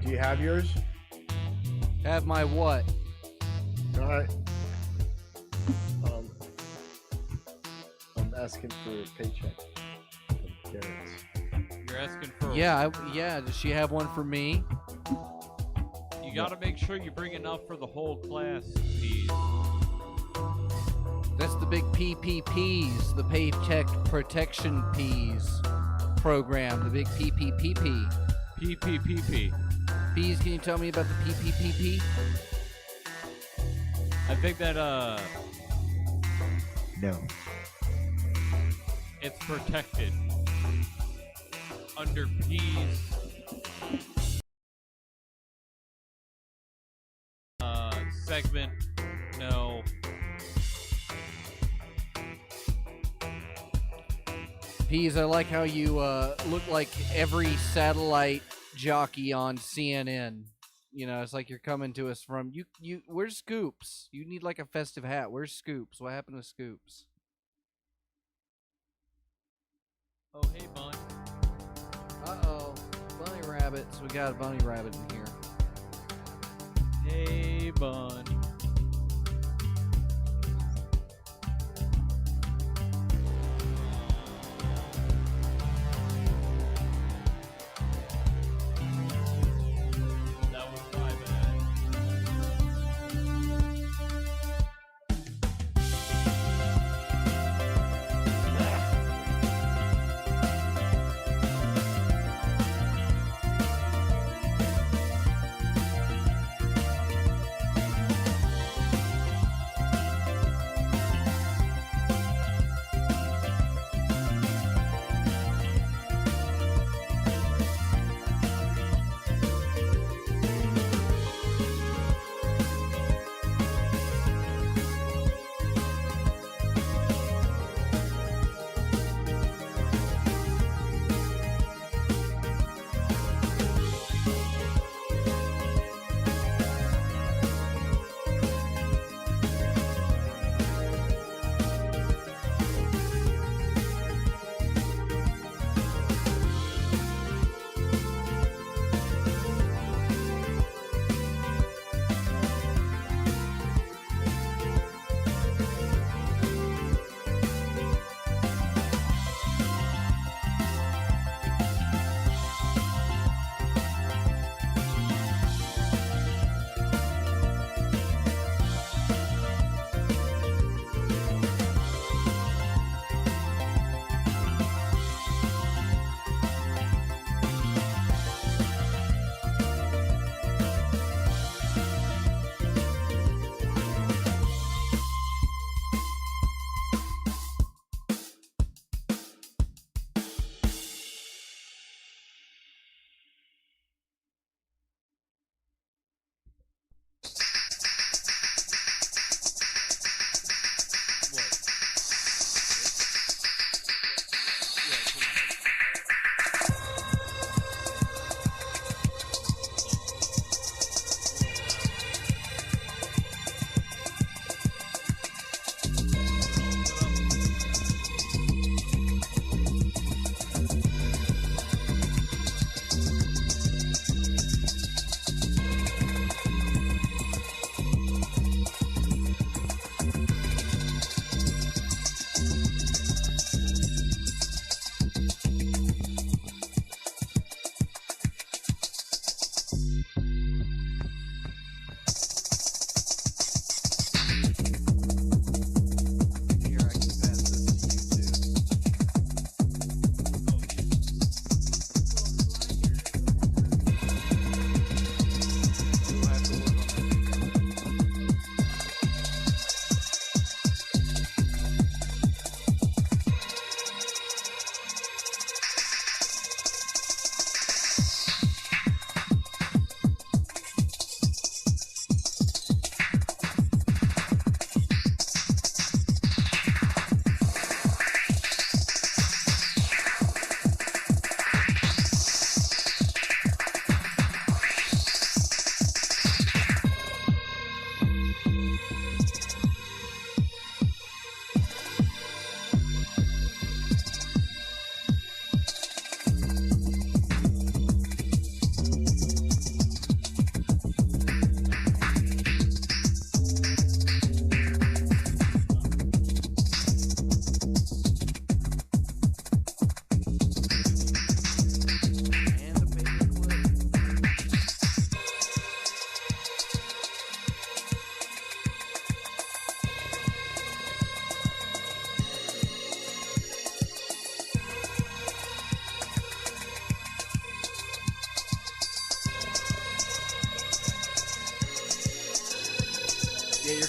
Do you have yours? Have my what? All right. I'm asking for a paycheck from Garrett's. You're asking for. Yeah, yeah. Does she have one for me? You got to make sure you bring enough for the whole class, please. That's the big PPPs, the Paycheck Protection P's program, the big PPPP. PPPP. P's, can you tell me about the PPPP? I think that No. it's protected under P's segment. No. P's, I like how you look like every satellite jockey on CNN. You know, it's like you're coming to us from you. Where's Scoops? You need like a festive hat. Where's Scoops? What happened to Scoops? Oh, hey, Bun. Uh-oh. Bunny rabbits. We got a bunny rabbit in here. Hey, Bun. That was my bad.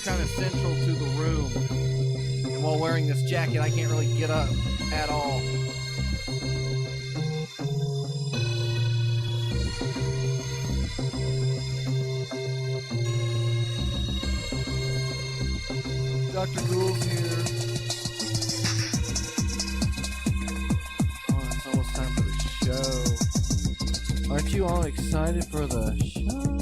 kind of central to the room. And while wearing this jacket, I can't really get up at all. Dr. Ghoul's here. Oh, it's almost time for the show. Aren't you all excited for the show?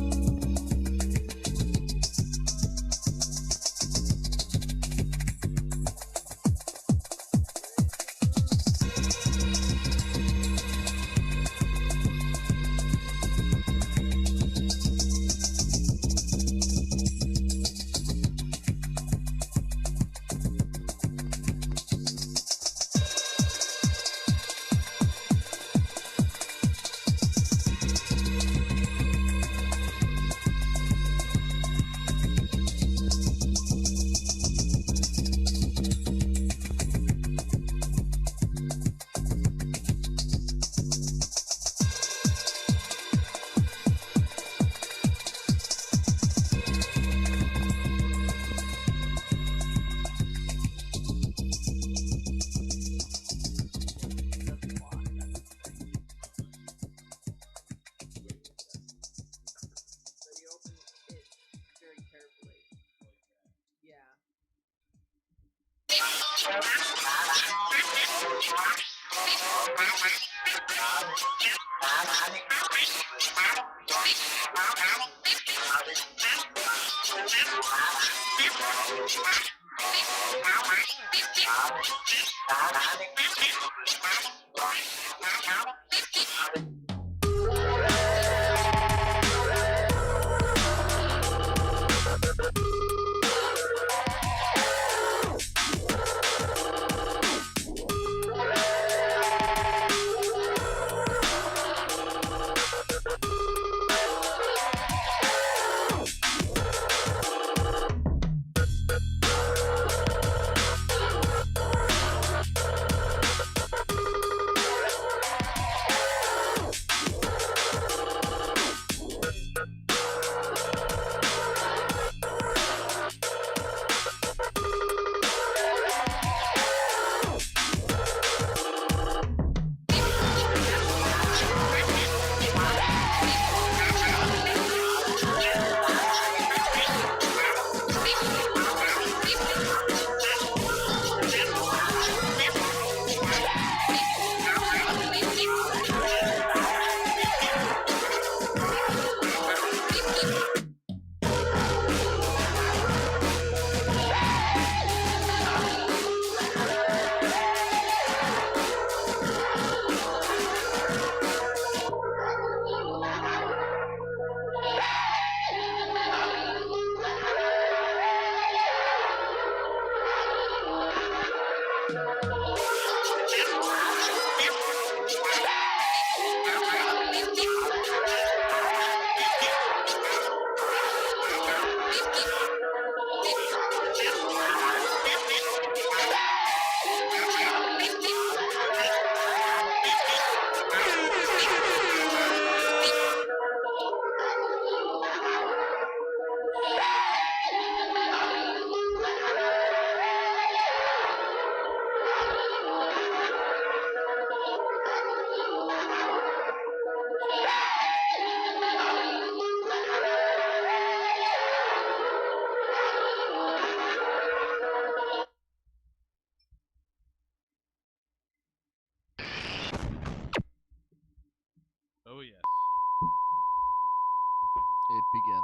Oh, yes. It begins.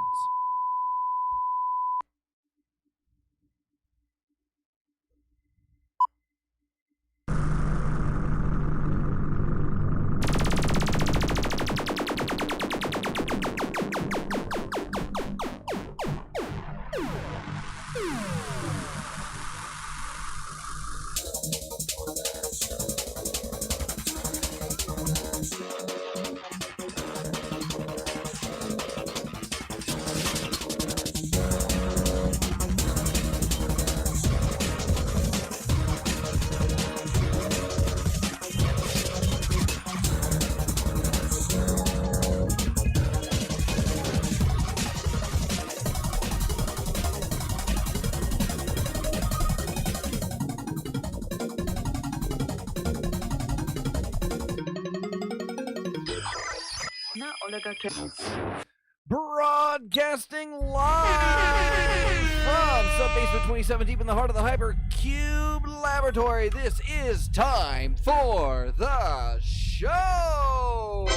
Broadcasting live from Subbasement 27 deep in the heart of the Hypercube Laboratory. This is time for the show!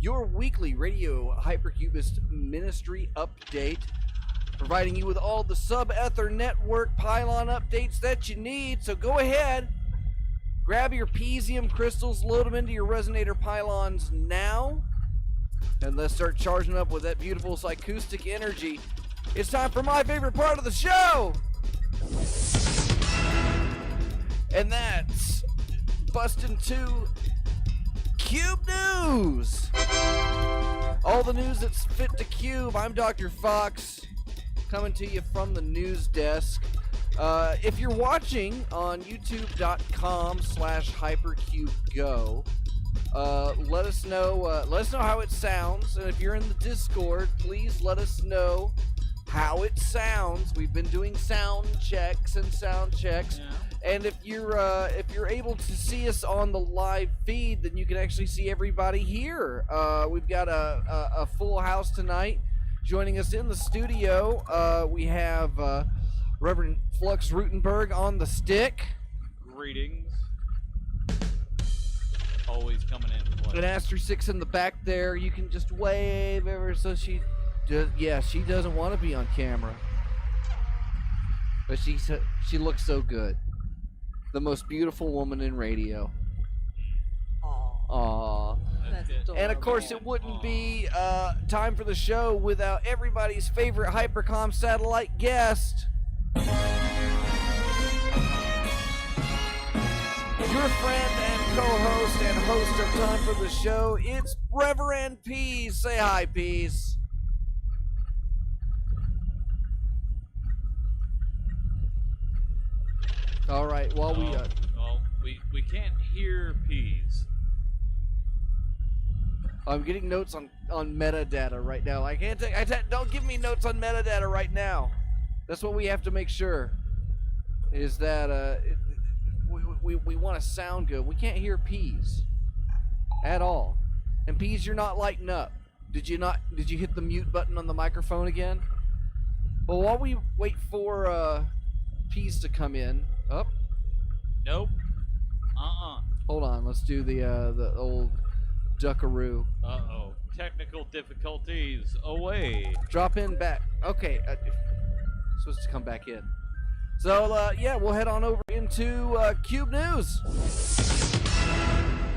Your weekly radio Hypercubist ministry update, providing you with all the Sub-Ether Network pylon updates that you need. So go ahead, grab your Pesium crystals, load them into your resonator pylons now, and let's start charging up with that beautiful psychoustic energy. It's time for my favorite part of the show! And that's busting to Cube News! All the news that's fit to Cube. I'm Dr. Fox, coming to you from the news desk. If you're watching on youtube.com/hypercubego, let us know how it sounds, and if you're in the Discord, please let us know how it sounds. We've been doing sound checks, Yeah. and if you're able to see us on the live feed, then you can actually see everybody here. We've got a full house tonight. Joining us in the studio, we have Reverend Flux Rutenberg on the stick. Greetings. Always coming in clutch. And Aster 6 in the back there. You can just wave ever so she doesn't want to be on camera, but she looks so good. The most beautiful woman in radio. Aww. That's good. And of course, it wouldn't be time for the show without everybody's favorite Hypercom satellite guest. Your friend and co-host and host of Time for the Show, it's Reverend Peas. Say hi, Peas. All right, while we can't hear peas. I'm getting notes on metadata right now. I can't take. Don't give me notes on metadata right now. That's what we have to make sure. Is that we want to sound good. We can't hear Peas at all. And Peas, you're not lighting up. Did you hit the mute button on the microphone again? Well, while we wait for Peas to come in. Up. Nope. Hold on. Let's do the old duckaroo. Uh-oh. Technical difficulties away. Drop in back. Okay. Supposed to come back in. So, yeah, we'll head on over into Cube News.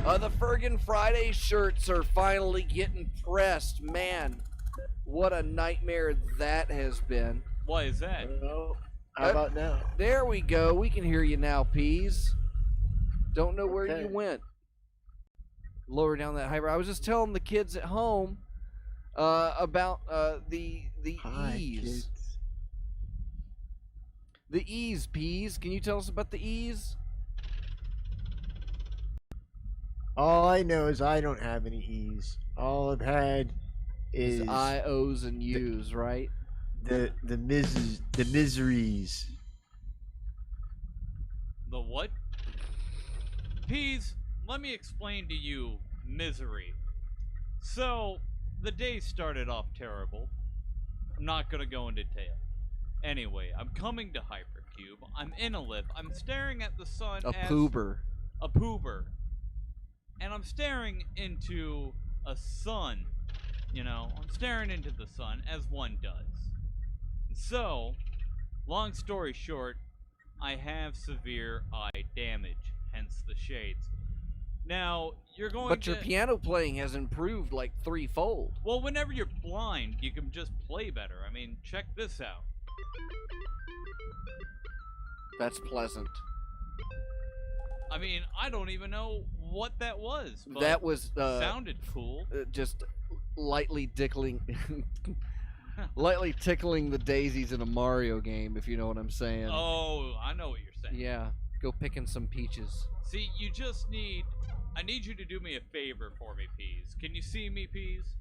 The Fergan Friday shirts are finally getting pressed. Man, what a nightmare that has been. Why is that? Well, how about now? There we go. We can hear you now, Peas. Don't know where you went. Lower down that hyper. I was just telling the kids at home about the Hi, E's. kids. The E's, Peas. Can you tell us about the E's? All I know is I don't have any E's. All I've had is It's I, O's, and U's, right? the miseries. The what? Peas, let me explain to you misery. So, the day started off terrible. I'm not gonna go into detail. Anyway, I'm coming to Hypercube. I'm in a lift. I'm staring at the sun A as poober. a poober. And I'm staring into a sun. You know, I'm staring into the sun as one does. So, long story short, I have severe eye damage, hence the shades. Now, you're going But to... your piano playing has improved like threefold. Well, whenever you're blind, you can just play better. I mean, check this out. That's pleasant. I mean, I don't even know what that was. But That was sounded cool. just lightly tickling the daisies in a Mario game, if you know what I'm saying. Oh, I know what you're saying. Yeah, go picking some peaches. See, you just need... I need you to do me a favor for me, Peas. Can you see me, Peas?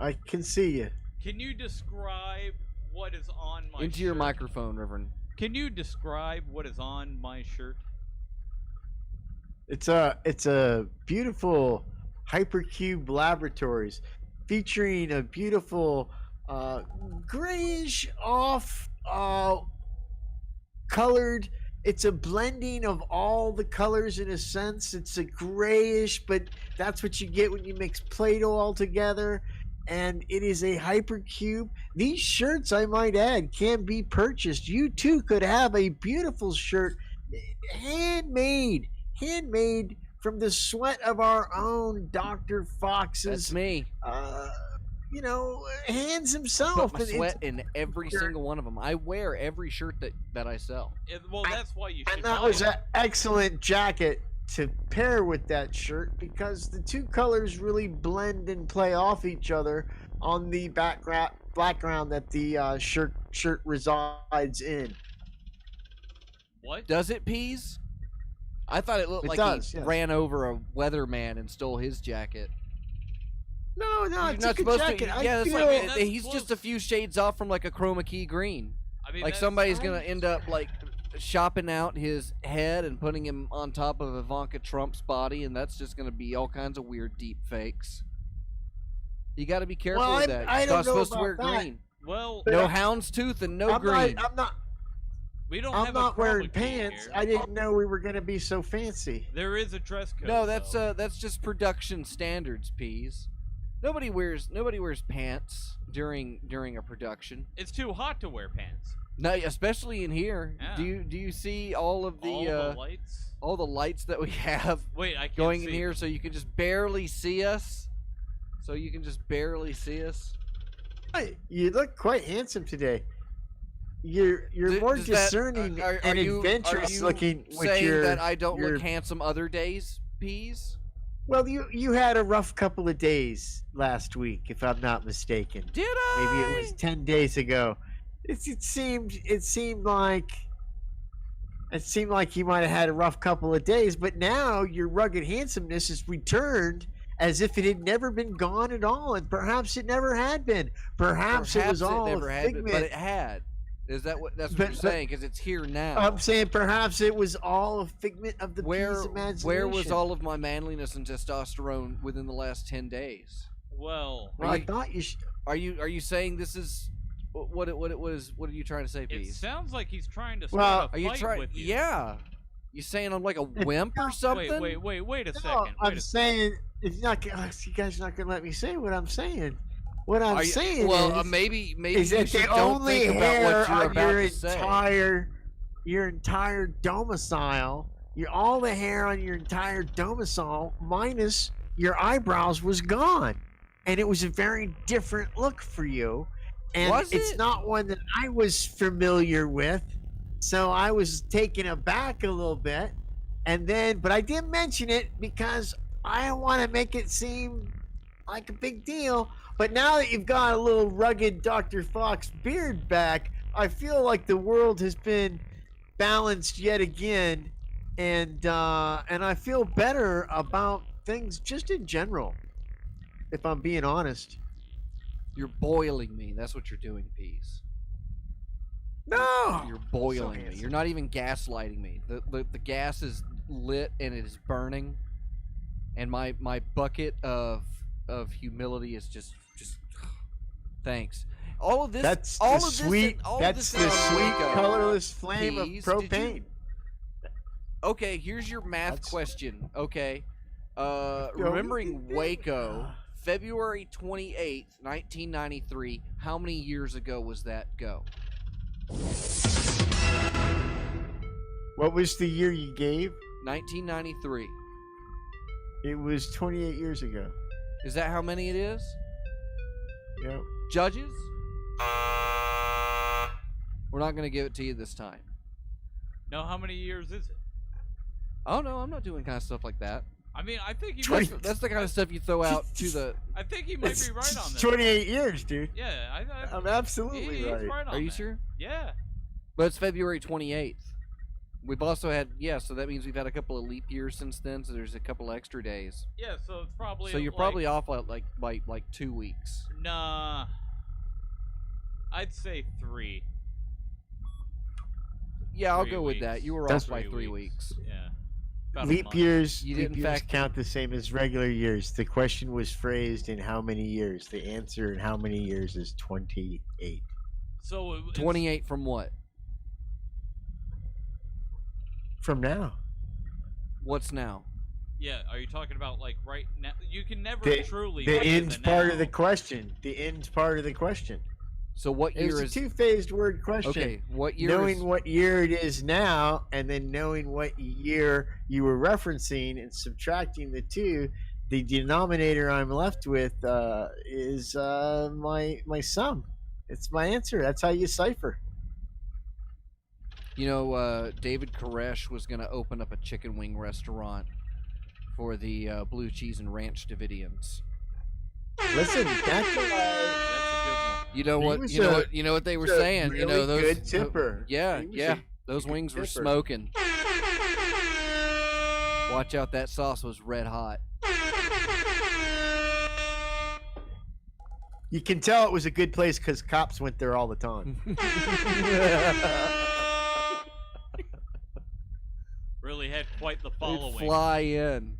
I can see you. Can you describe what is on my Into your shirt? microphone, Reverend. Can you describe what is on my shirt? It's a beautiful Hypercube Laboratories, featuring a beautiful grayish off colored. It's a blending of all the colors in a sense. It's a grayish, but that's what you get when you mix Play-Doh all together. And it is a hypercube. These shirts, I might add, can be purchased. You too could have a beautiful shirt, handmade from the sweat of our own Dr. Fox's. That's me. Hands I himself. put my And sweat in every single one of them. I wear every shirt that I sell. Well, that's why you should. And that buy was it. an excellent jacket to pair with that shirt because the two colors really blend and play off each other on the background that the shirt resides in. What? Does it, Peas? I thought it looked It like does, he yes. ran over a weatherman and stole his jacket. No, You're it's not a good supposed jacket. to. Yeah, that's feel, like that's he's close. just a few shades off from like a chroma key green. I mean, Like that's- somebody's gonna end up like shopping out his head and putting him on top of Ivanka Trump's body, and that's just gonna be all kinds of weird deep fakes. You got to be careful Well, with that. I You're don't not know supposed to about wear that. green. Well, But No houndstooth and no green. we don't I'm have not a wearing chroma key pants. here. I didn't know we were gonna be so fancy. There is a dress code. No, though. that's just production standards, Peas. Nobody wears pants during a production. It's too hot to wear pants. No, especially in here. Yeah. Do you see all of All the lights. all the lights that we have Wait, I can't going see. in here so you can just barely see us? So you can just barely see us? Hey, you look quite handsome today. You're more Does that- discerning are and you- adventurous are you looking with saying your. that I don't your- look handsome other days, Peas? Well, you had a rough couple of days last week, if I'm not mistaken. Did I? Maybe it was 10 days ago. It seemed like you might have had a rough couple of days, but now your rugged handsomeness has returned as if it had never been gone at all, and perhaps it never had been. Perhaps it was all never a had been, figment. but it had. Is that what that's what But- you're saying? Because it's here now. I'm saying perhaps it was all a figment of the Peas imagination. Where was all of my manliness and testosterone within the last 10 days? Well, Well, I thought you. Are you saying this is what it was? What are you trying to say, it Peas? sounds like he's trying to Well, start a Are you fight trying? with you. Yeah. You saying I'm like a wimp or something? Wait a No, second. I'm saying if you're not. You guys are not gonna let me say what I'm saying. What I'm saying well, is, maybe is you that should the don't only think about hair what you're on about your to say. entire domicile, all the hair on your entire domicile minus your eyebrows was gone, and it was a very different look for you. And Was it's it? not one that I was familiar with, so I was taken aback a little bit. And then, but I didn't mention it because I want to make it seem like a big deal. But now that you've got a little rugged Dr. Fox beard back, I feel like the world has been balanced yet again, and I feel better about things just in general, if I'm being honest. You're boiling me. That's what you're doing, Peas. No, You're boiling me. handsome. You're not even gaslighting me. The gas is lit and it is burning, and my bucket of humility is just thanks. All of this. that's all the of sweet. This, all of That's this the is sweet, Waco. colorless flame Peas, of did you- propane. Okay, here's your math That's- question. Okay, Yo, remembering Waco, February 28th, 1993. How many years ago was that? Go. What was the year you gave? 1993. It was 28 years ago. Is that how many it is? Yep. Judges? We're not gonna give it to you this time. No, how many years is it? Oh no, I'm not doing kind of stuff like that. I mean, I think he Twenty- might. That's the kind of stuff you throw out to the. I think he might be right on this. 28 years, dude. Yeah, I'm absolutely he's right. right on Are you that. sure? Yeah. But it's February 28th. We've also had so that means we've had a couple of leap years since then. So there's a couple extra days. Yeah, so it's probably. So you're like, probably off like 2 weeks. Nah. I'd say 3. Yeah, I'll 3 go with that. weeks. You were That's off by 3 weeks. Yeah. About a leap month. years. You Leap didn't years fact- count the same as regular years. The question was phrased in how many years. The answer in how many years is 28. So it's 28 from what? From now. What's now? Yeah, are you talking about like right now? You can never The, truly. the live in end's part of the now. question. The end's part of the question. So what It was year a is? two-phased word question. Okay, what year Knowing is? what year it is now, and then knowing what year you were referencing, and subtracting the two, the denominator I'm left with is my sum. It's my answer. That's how you cipher. You know, David Koresh was going to open up a chicken wing restaurant for the Blue Cheese and Ranch Davidians. Listen, that's That's a good one. You know He what? was You know a- what? You know what they were a saying. really You know those. good tipper. Yeah, He was yeah. a Those good wings were tipper. smoking. Watch out! That sauce was red hot. You can tell it was a good place because cops went there all the time. Really had quite the They'd following. fly in.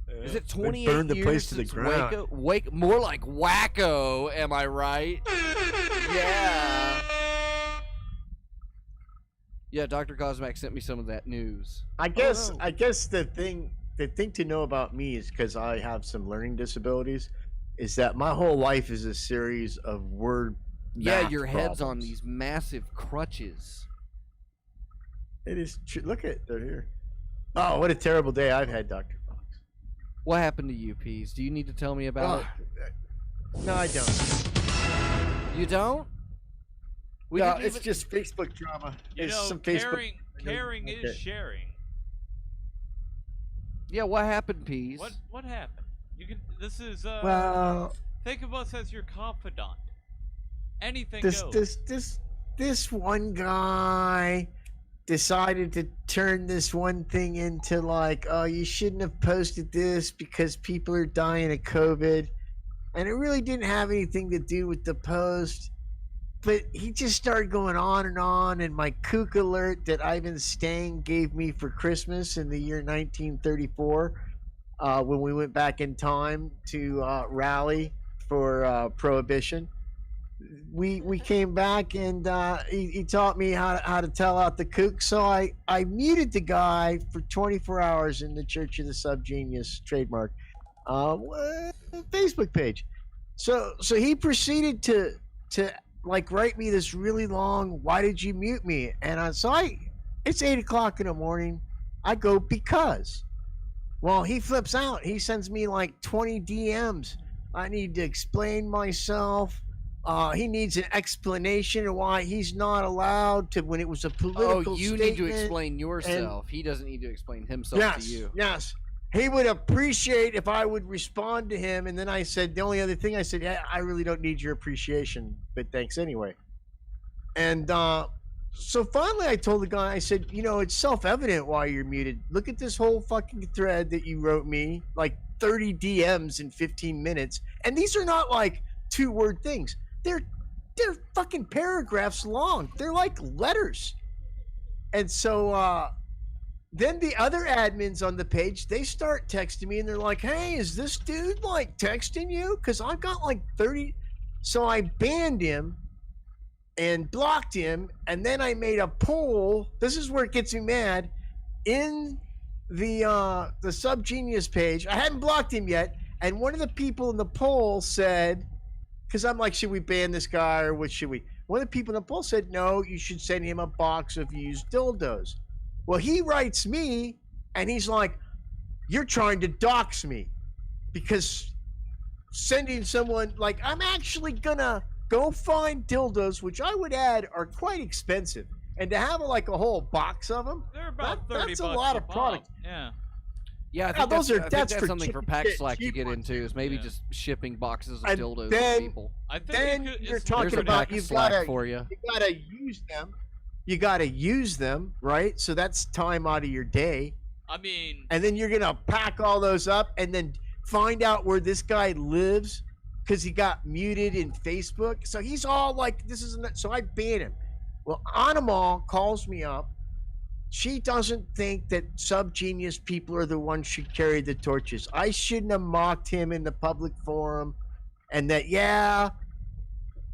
Is it They 28 burned the years place to the since ground. Waco? More like wacko, am I right? Yeah. Yeah, Dr. Cosmac sent me some of that news. I guess no. I guess the thing to know about me is because I have some learning disabilities, is that my whole life is a series of word. Yeah, math your head's on problems. these massive crutches. It is true. Look at they're here. Oh, what a terrible day I've had, Dr. Fox. What happened to you, Peas? Do you need to tell me about No, I don't. it? You don't? We No, didn't it's even- just Facebook drama. You It's know, some Facebook. caring Okay. is sharing. Yeah, what happened, Peas? What happened? You can. This is. Well, Think of us as your confidant. Anything this goes. this one guy decided to turn this one thing into like, oh, you shouldn't have posted this because people are dying of COVID, and it really didn't have anything to do with the post. But he just started going on, and my kook alert that Ivan Stang gave me for Christmas in the year 1934, when we went back in time to rally for Prohibition. We came back, and he taught me how to tell out the kook. So I muted the guy for 24 hours in the Church of the Subgenius trademark Facebook page. So he proceeded to like write me this really long, why did you mute me? And it's 8 o'clock in the morning. I go, because. Well, he flips out. He sends me like 20 DMs. I need to explain myself. He needs an explanation of why he's not allowed to, when it was a political Oh, you statement. need to explain yourself. He doesn't need to explain himself Yes, to you. yes. He would appreciate if I would respond to him. And then I said, the only other thing I said, yeah, I really don't need your appreciation, but thanks anyway. And so finally I told the guy, I said, it's self-evident why you're muted. Look at this whole fucking thread that you wrote me, like 30 DMs in 15 minutes. And these are not like 2-word things. They're fucking paragraphs long. They're like letters. And so then the other admins on the page, they start texting me, and they're like, hey, is this dude like texting you? Because I've got like 30. So I banned him and blocked him, and then I made a poll. This is where it gets me mad. In the Subgenius page, I hadn't blocked him yet, and one of the people in the poll said, because I'm like, should we ban this guy or what should we? One of the people in the poll said, no, you should send him a box of used dildos. Well, he writes me, and he's like, you're trying to dox me because sending someone, like, I'm actually gonna go find dildos, which I would add are quite expensive. And to have like a whole box of them, They're about 30 that's a bucks lot a of pop. product. Yeah. Yeah, I Yeah, think those that's, are- I think that's that's for something for cheap Pack shit, Slack to cheap get ones. into, is maybe Yeah. just shipping boxes of And dildos then- to people. I think then you could, you're it's talking There's a about pack of you've Slack gotta- for you. you gotta use them. You gotta use them, right? So that's time out of your day. I mean, And then you're gonna pack all those up and then find out where this guy lives because he got muted in Facebook. So he's all like, this isn't. So I ban him. Well, Animal calls me up she doesn't think that subgenius people are the ones should carry the torches. I shouldn't have mocked him in the public forum, and that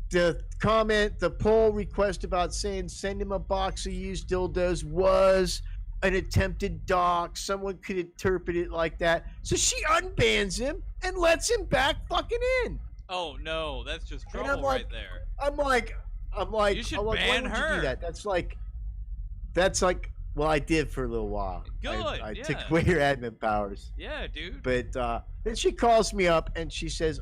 the poll request about saying send him a box of used dildos was an attempted dox. Someone could interpret it like that. So she unbans him and lets him back fucking in. Oh no, that's just And trouble right there. I'm like, You should why ban would you her. do that? That's like, well, I did for a little while. Good, I yeah. took away your admin powers. Yeah, dude. But then she calls me up and she says,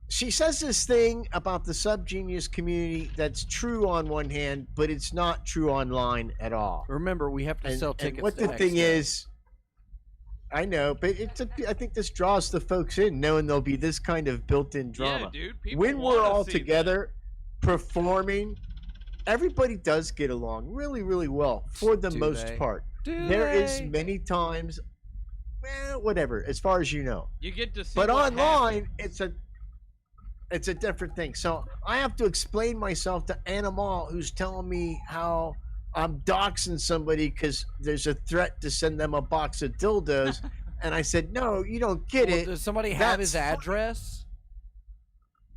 she says this thing about the subgenius community that's true on one hand, but it's not true online at all. Remember, we have to sell And tickets. what to the thing Hextech. is, I know, but I think this draws the folks in, knowing there'll be this kind of built-in drama. Yeah, dude. People When we're wanna all see together performing, everybody does get along really, really well for the Do most they? part. Do There is they? many times, well, whatever, as far as you know. that. You get to see. But what online, happens. it's a different thing. So I have to explain myself to Animal, who's telling me how I'm doxing somebody because there's a threat to send them a box of dildos. And I said, no, you don't get Well, it. does somebody have That's his address?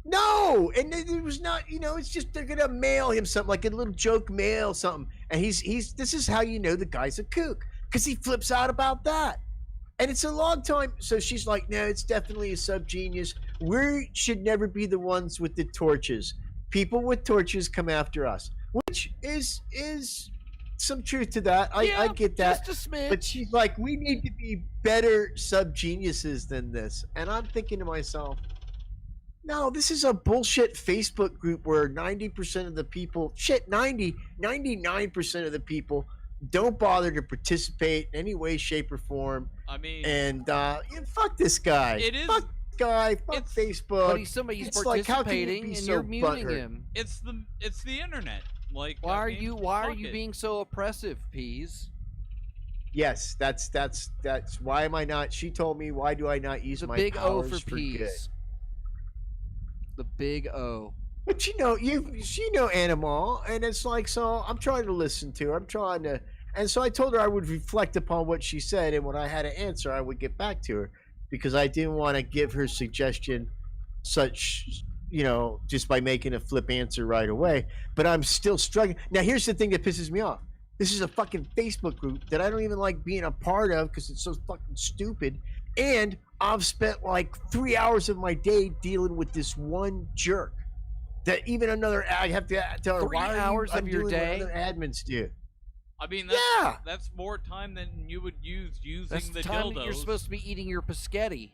No, and it was not. It's just they're gonna mail him something, like a little joke mail something, and he's. This is how you know the guy's a kook, because he flips out about that, and it's a long time. So she's like, no, it's definitely a subgenius. We should never be the ones with the torches. People with torches come after us, which is some truth to that. I get that. Just a smidge. But she's like, we need to be better subgeniuses than this. And I'm thinking to myself, no, this is a bullshit Facebook group where 90% of the people, 99% of the people don't bother to participate in any way, shape, or form. I mean, And fuck this guy. It is- Fuck this guy. Fuck it's- Facebook. But he's It's like, how can you participating, be and so you're muting butthurt? him. it's the internet. Like, Why I are mean, you fuck it. being so oppressive, Peas? Yes, that's why am I not? She told me, why do I not use It's a my big O powers for good? Peas. The big O. But you know Animal, and it's like, so I'm trying to listen to her. And so I told her I would reflect upon what she said, and when I had an answer, I would get back to her, because I didn't want to give her suggestion such, just by making a flip answer right away. But I'm still struggling. Now, here's the thing that pisses me off. This is a fucking Facebook group that I don't even like being a part of because it's so fucking stupid. And I've spent like 3 hours of my day dealing with this one jerk. That even I have to tell her, 3 why are hours you of your undoing day? what other admins do? I mean, Yeah. that's more time than you would use using That's the the time dildos. that you're supposed to be eating your pescetti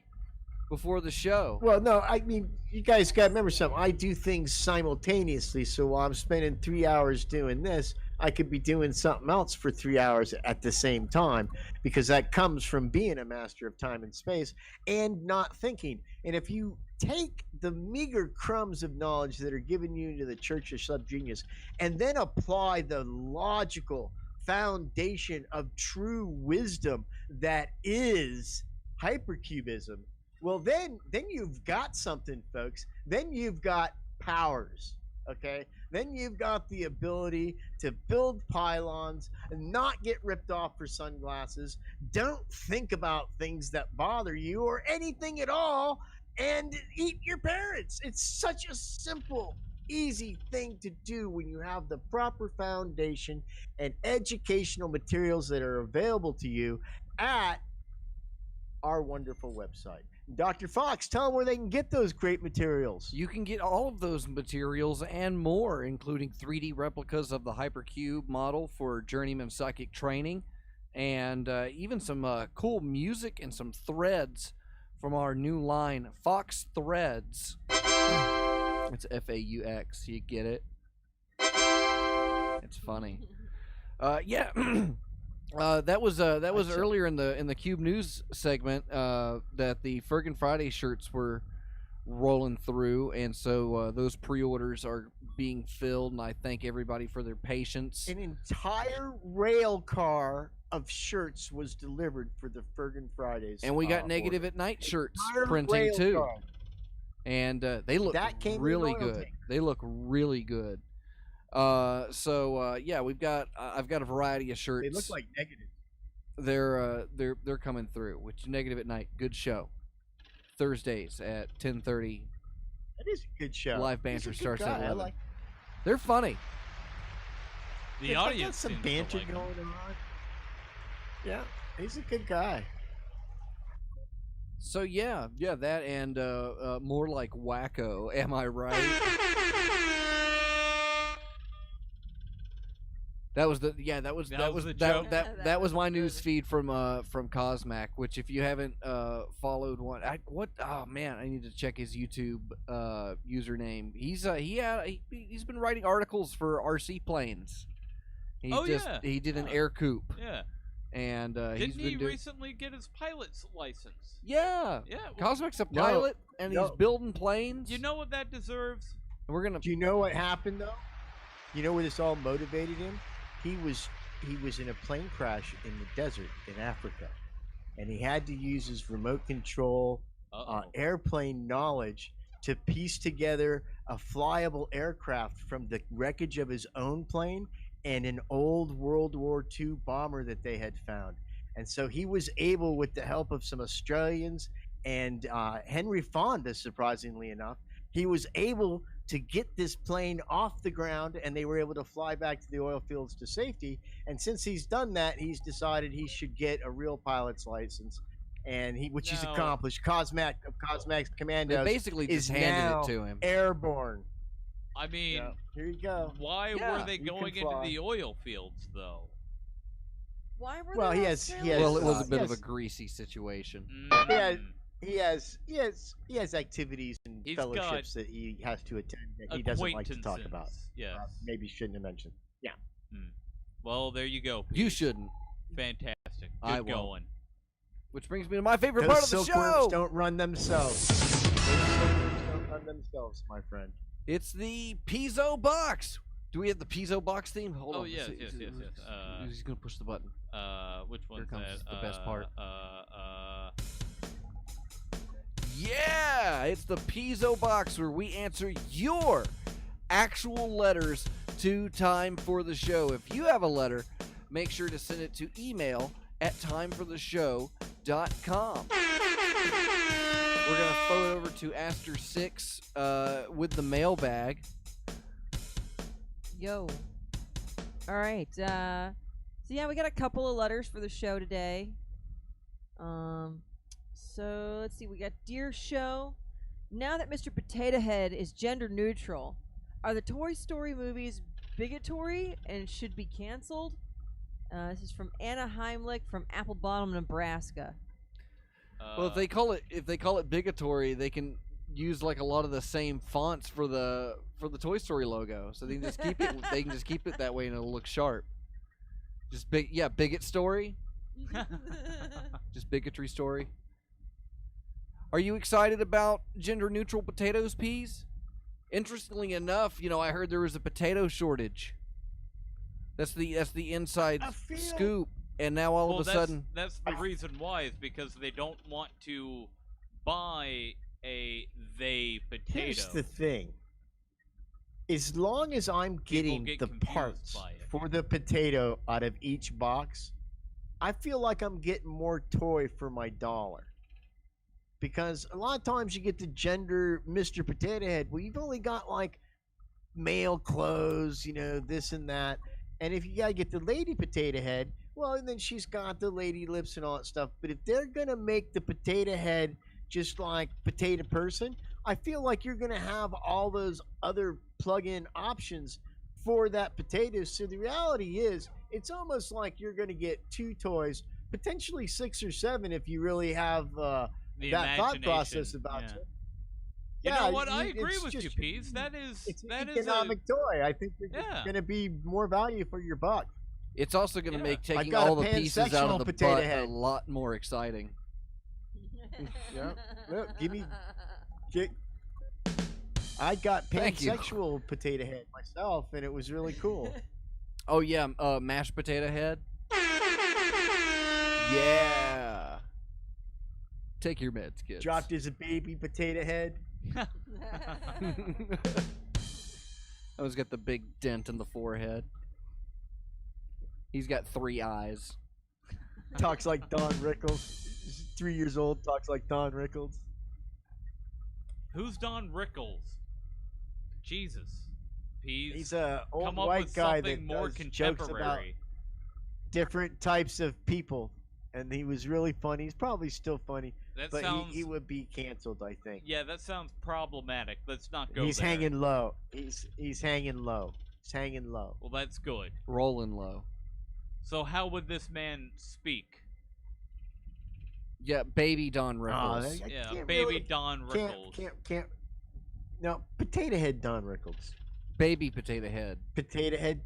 before the show. Well, no, I mean, you guys got to remember something. I do things simultaneously, so while I'm spending 3 hours doing this, I could be doing something else for 3 hours at the same time, because that comes from being a master of time and space and not thinking. And if you take the meager crumbs of knowledge that are given you to the Church of Subgenius and then apply the logical foundation of true wisdom that is hypercubism, well, then you've got something, folks. Then you've got powers, okay? Then you've got the ability to build pylons and not get ripped off for sunglasses. Don't think about things that bother you or anything at all, and eat your parents. It's such a simple, easy thing to do when you have the proper foundation and educational materials that are available to you at our wonderful website. Dr. Fox, tell them where they can get those great materials. You can get all of those materials and more, including 3D replicas of the Hypercube model for journeyman psychic training, and even some cool music and some threads from our new line, Fox Threads. It's F-A-U-X. You get it? It's funny. Yeah. That was earlier in the Cube News segment that the Fergan Friday shirts were rolling through, and so those pre-orders are being filled, and I thank everybody for their patience. An entire rail car of shirts was delivered for the Fergan Fridays. And we got Negative order. at Night shirts Entire printing rail too, car. and they look That came in really royalty. good. They look really good. Yeah, we've got I've got a variety of shirts. They look like negatives. They're coming through. Which Negative at Night, good show. Thursdays at 10:30. That is a good show. Live He's a banter good starts at guy. 11. I like. They're funny. The Got audience some seems banter to like going him. on. Yeah, he's a good guy. So yeah, that and more like wacko. Am I right? That was the That was the joke? that was my news feed from Cosmac. Which if you haven't followed one, oh man, I need to check his YouTube username. He's been writing articles for RC planes. He did an air coupe. Yeah. And Didn't he's been he doing, recently get his pilot's license? yeah. Yeah. Well, Cosmic's a pilot, and he's building planes. you know what that deserves? We're gonna. Do you know what happened though? You know where this all motivated him? He was in a plane crash in the desert in Africa, and he had to use his remote control airplane knowledge to piece together a flyable aircraft from the wreckage of his own plane and an old World War II bomber that they had found. And so he was able, with the help of some Australians and Henry Fonda, surprisingly enough, he was able to get this plane off the ground, and they were able to fly back to the oil fields to safety. And since he's done that, he's decided he should get a real pilot's license, and which he's accomplished. Cosmac's Commandos They basically just handed now it to him. airborne. I mean, Yeah, here you go. why Yeah, were they you going can into fly. the oil fields though? Why were Well, they he not has- sailing? he has, Well, it was a uh, bit of a yes. greasy situation. Yeah. He has activities and He's fellowships that he has to attend that he doesn't like to talk about. Acquaintances, Yes. Maybe shouldn't have mentioned. Well, there you go. You Pete. shouldn't. Fantastic. Good I won't. going. Which brings me to my favorite Those part of the silkworms show. don't run themselves. Those silkworms don't run themselves, my friend. It's the Piezo box. Do we have the Piezo box theme? Hold Oh, on. yes, Let's see. yes, yes, yes. He's gonna push the button. Which one's comes that? the best part. Yeah, it's the Piezo box where we answer your actual letters to Time for the Show. If you have a letter, make sure to send it to email at timefortheshow.com. We're going to throw it over to Aster 6 with the mailbag. Yo. All right. So yeah, we got a couple of letters for the show today. So let's see. We got Dear Show. Now that Mr. Potato Head is gender neutral, are the Toy Story movies bigotry and should be canceled? This is from Anna Heimlich from Apple Bottom, Nebraska. Well, if they call it bigotry, they can use like a lot of the same fonts for the Toy Story logo, so they can just keep it. They can just keep it that way, and it'll look sharp. Just bigot story. Just bigotry story. Are you excited about gender neutral potatoes, peas? Interestingly enough, I heard there was a potato shortage. That's the inside scoop, and now all of a sudden, that's the reason why is because they don't want to buy a potato. Here's the thing. As long as I'm getting get the confused parts by it. for the potato out of each box, I feel like I'm getting more toy for my dollar. Because a lot of times you get the gender Mr. Potato Head. Well, you've only got like male clothes, this and that. And if you gotta get the lady potato head, well, and then she's got the lady lips and all that stuff. But if they're gonna make the potato head just like potato person, I feel like you're gonna have all those other plug-in options for that potato. So the reality is, it's almost like you're gonna get two toys, potentially 6 or 7 if you really have The that thought imagination, process about yeah. it. You Yeah, know what? I it's agree with you, just- Peas. That is It's an that is economic toy. I think there's Yeah. going to be more value for your buck. it's also going to Yeah. make I've taking got a all the pieces out pansexual of the potato butt head. a lot more exciting. Yeah. Look, give me. I got Thank you. pansexual potato head myself, and it was really cool. Oh yeah, mashed potato head. Yeah. Take your meds, kids. Dropped as a baby potato head. Oh, he's got the big dent in the forehead. He's got 3 eyes. Talks like Don Rickles. He's 3 years old. Talks like Don Rickles. Who's Don Rickles? Jesus. Peas. He's a old Come up white with guy something that more does jokes about contemporary. different types of people, and he was really funny. He's probably still funny, That but sounds. he would be canceled, I think. Yeah, that sounds problematic. Let's not go He's there. hanging low. He's hanging low. He's hanging low. Well, that's good. Rolling low. So how would this man speak? Yeah, baby Don Oh, Rickles. I Yeah, can't baby really- Don Rickles. Can't. No, Potato Head Don Rickles. Baby Potato Head. Potato Head.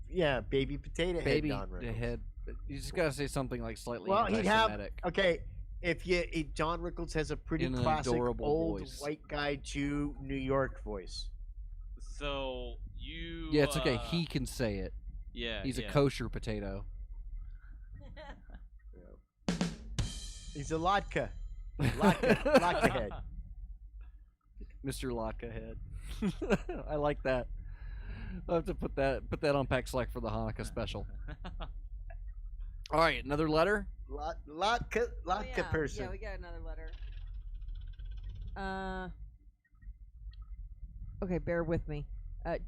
Yeah, baby Potato Head Baby Don Rickles. Head. You just gotta say something like slightly Well, he'd have. anti-Semitic. Okay, John Rickles has a pretty In an classic adorable old voice. white guy Jew New York voice. So you. Yeah, it's okay. He can say it. Yeah. He's yeah. a kosher potato. He's a Latka. Latka head. Mr. Locka Head. I like that. I'll have to put that on Pack Select for the Hanukkah special. All right, another letter. Latka Oh, yeah. person. Yeah, we got another letter. Okay, bear with me.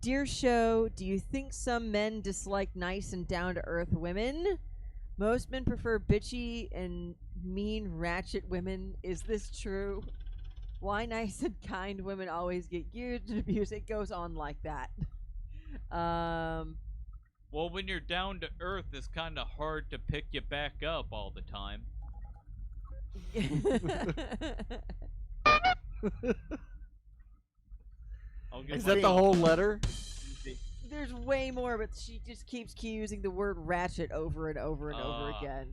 Dear show, do you think some men dislike nice and down-to-earth women? Most men prefer bitchy and mean ratchet women. Is this true? Why nice and kind women always get used and abused? It goes on like that. Well, when you're down to earth, it's kind of hard to pick you back up all the time. I'll get Is my- that the whole letter? There's way more, but she just keeps using the word ratchet over and over and over again.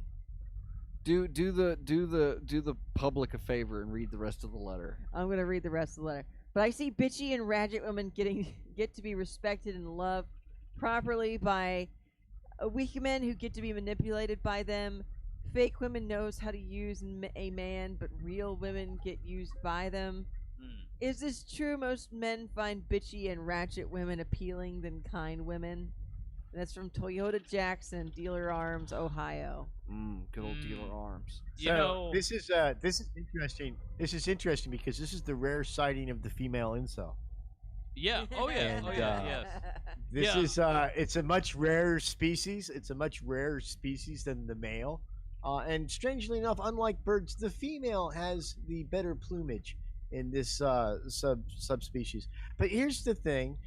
Do the public a favor and read the rest of the letter. I'm gonna read the rest of the letter. But I see bitchy and ratchet women get to be respected and loved properly by weak men who get to be manipulated by them. Fake women knows how to use a man, but real women get used by them. Hmm. Is this true? Most men find bitchy and ratchet women appealing than kind women. That's from Toyota Jackson, Dealer Arms, Ohio. Good old Dealer Arms. You know, this is interesting. This is interesting because this is the rare sighting of the female incel. yeah. Oh yeah. And, oh yeah. Yes. This Yeah. is it's a much rarer species. It's a much rarer species than the male. And strangely enough, unlike birds, the female has the better plumage in this subspecies. But here's the thing.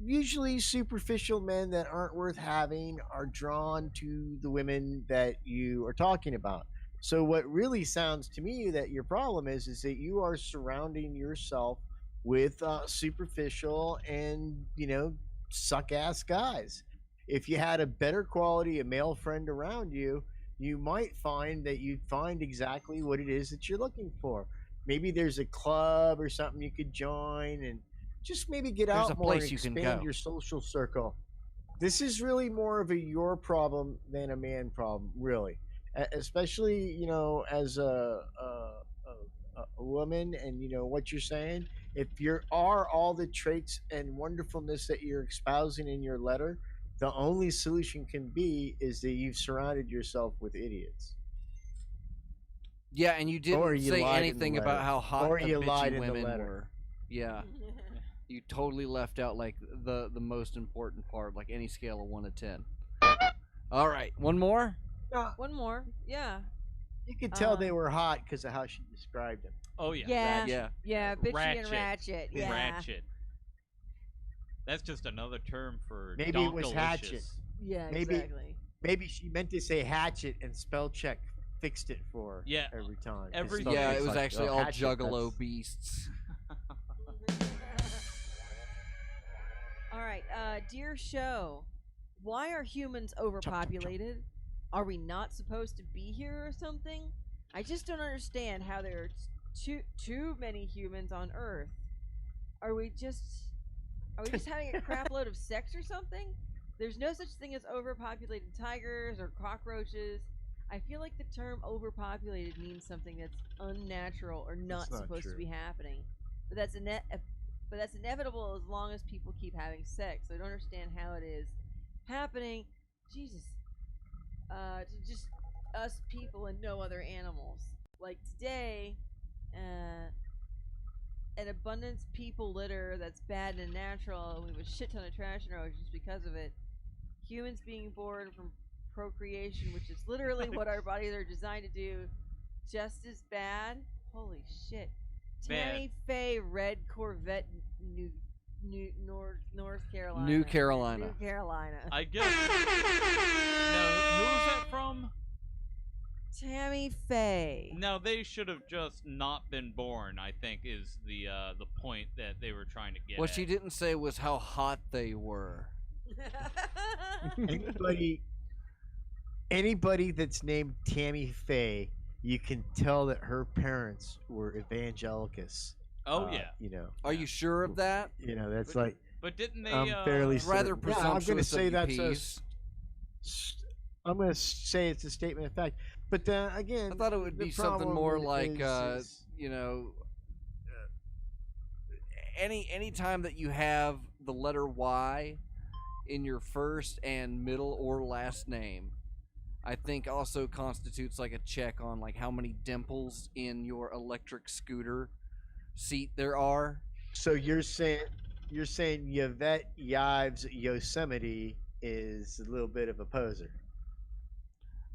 Usually superficial men that aren't worth having are drawn to the women that you are talking about. So what really sounds to me that your problem is that you are surrounding yourself with superficial and suck ass guys. If you had a better quality a male friend around you, you might find that you'd find exactly what it is that you're looking for. Maybe there's a club or something you could join and just maybe get There's out a more place and you can expand go. your social circle. This is really more of a your problem than a man problem, really. Especially, as a woman and what you're saying. If you are all the traits and wonderfulness that you're espousing in your letter, the only solution can be is that you've surrounded yourself with idiots. Yeah, and you Or didn't you say lied in the anything letter. about how hot Or the you lied bitchy in the women letter. were. Yeah, you totally left out like the most important part, like any scale of 1 to 10. All right, one more. One more. Yeah. You could tell they were hot because of how she described them. Oh yeah. Yeah. Yeah. Yeah, bitchy and Ratchet. ratchet. Yeah. Ratchet. That's just another term for Maybe it was donkalicious. hatchet. Yeah, Maybe- exactly. Maybe she meant to say hatchet and spell check fixed it for her Yeah, every time. every- Spell Yeah, check's it was like, actually oh, all hatchet, juggalo that's- beasts. All right, dear show, why are humans overpopulated? Are we not supposed to be here or something? I just don't understand how there are too many humans on Earth. Are we just having a crap load of sex or something? There's no such thing as overpopulated tigers or cockroaches. I feel like the term overpopulated means something that's unnatural or not not supposed true. to be happening. But that's but that's inevitable as long as people keep having sex. So I don't understand how it is happening. Jesus. To just us people and no other animals. Like today, an abundance people litter that's bad and natural, and we have a shit ton of trash in our oceans because of it. Humans being born from procreation, which is literally what our bodies are designed to do, just as bad. Holy shit. Tammy Faye Red Corvette, North Carolina. New Carolina. New Carolina. I guess. Now, who was that from? Tammy Faye. No, they should have just not been born. I think is the point that they were trying to get. What at. she didn't say was how hot they were. Anybody that's named Tammy Faye, you can tell that her parents were evangelicals. Oh yeah. You know. Are you sure of that? You know, that's But- like But didn't they? I'm fairly Rather certain. Yeah, presumptuous I'm going to say of that's you, a. Pease. I'm going to say it's a statement of fact. But again, I thought it would the be something problem more like, is- you know, any time that you have the letter Y in your first and middle or last name, I think also constitutes like a check on like how many dimples in your electric scooter seat there are. So you're saying Yvette Yives Yosemite is a little bit of a poser.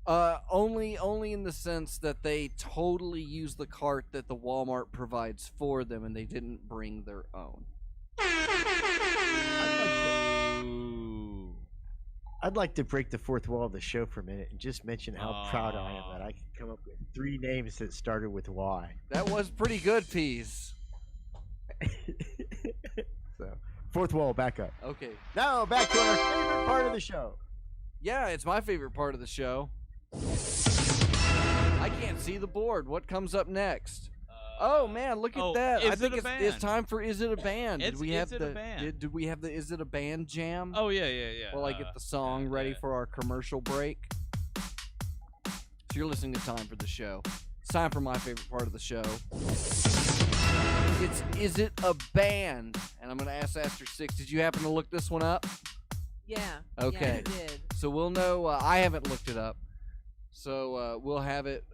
Only in the sense that they totally use the cart that the Walmart provides for them, and they didn't bring their own. I'd like to break the fourth wall of the show for a minute and just mention how proud I am that I can come up with 3 names that started with Y. That was pretty good, Pease. So, fourth wall, back up. Okay. Now, back to our favorite part of the show. Yeah, it's my favorite part of the show. I can't see the board. What comes up next? Oh man, look at that! Is I think it a it's band? time for Is It a Band? It's Did we have Is It a Band? Did we have the Is It a Band jam? Oh yeah. While I get the song ready for our commercial break. So you're listening to Time for the Show. It's time for my favorite part of the show. It's Is It a Band? And I'm gonna ask Aster 6. Did you happen to look this one up? Yeah. Okay. Yeah, you did. So we'll know. I haven't looked it up. So we'll have it.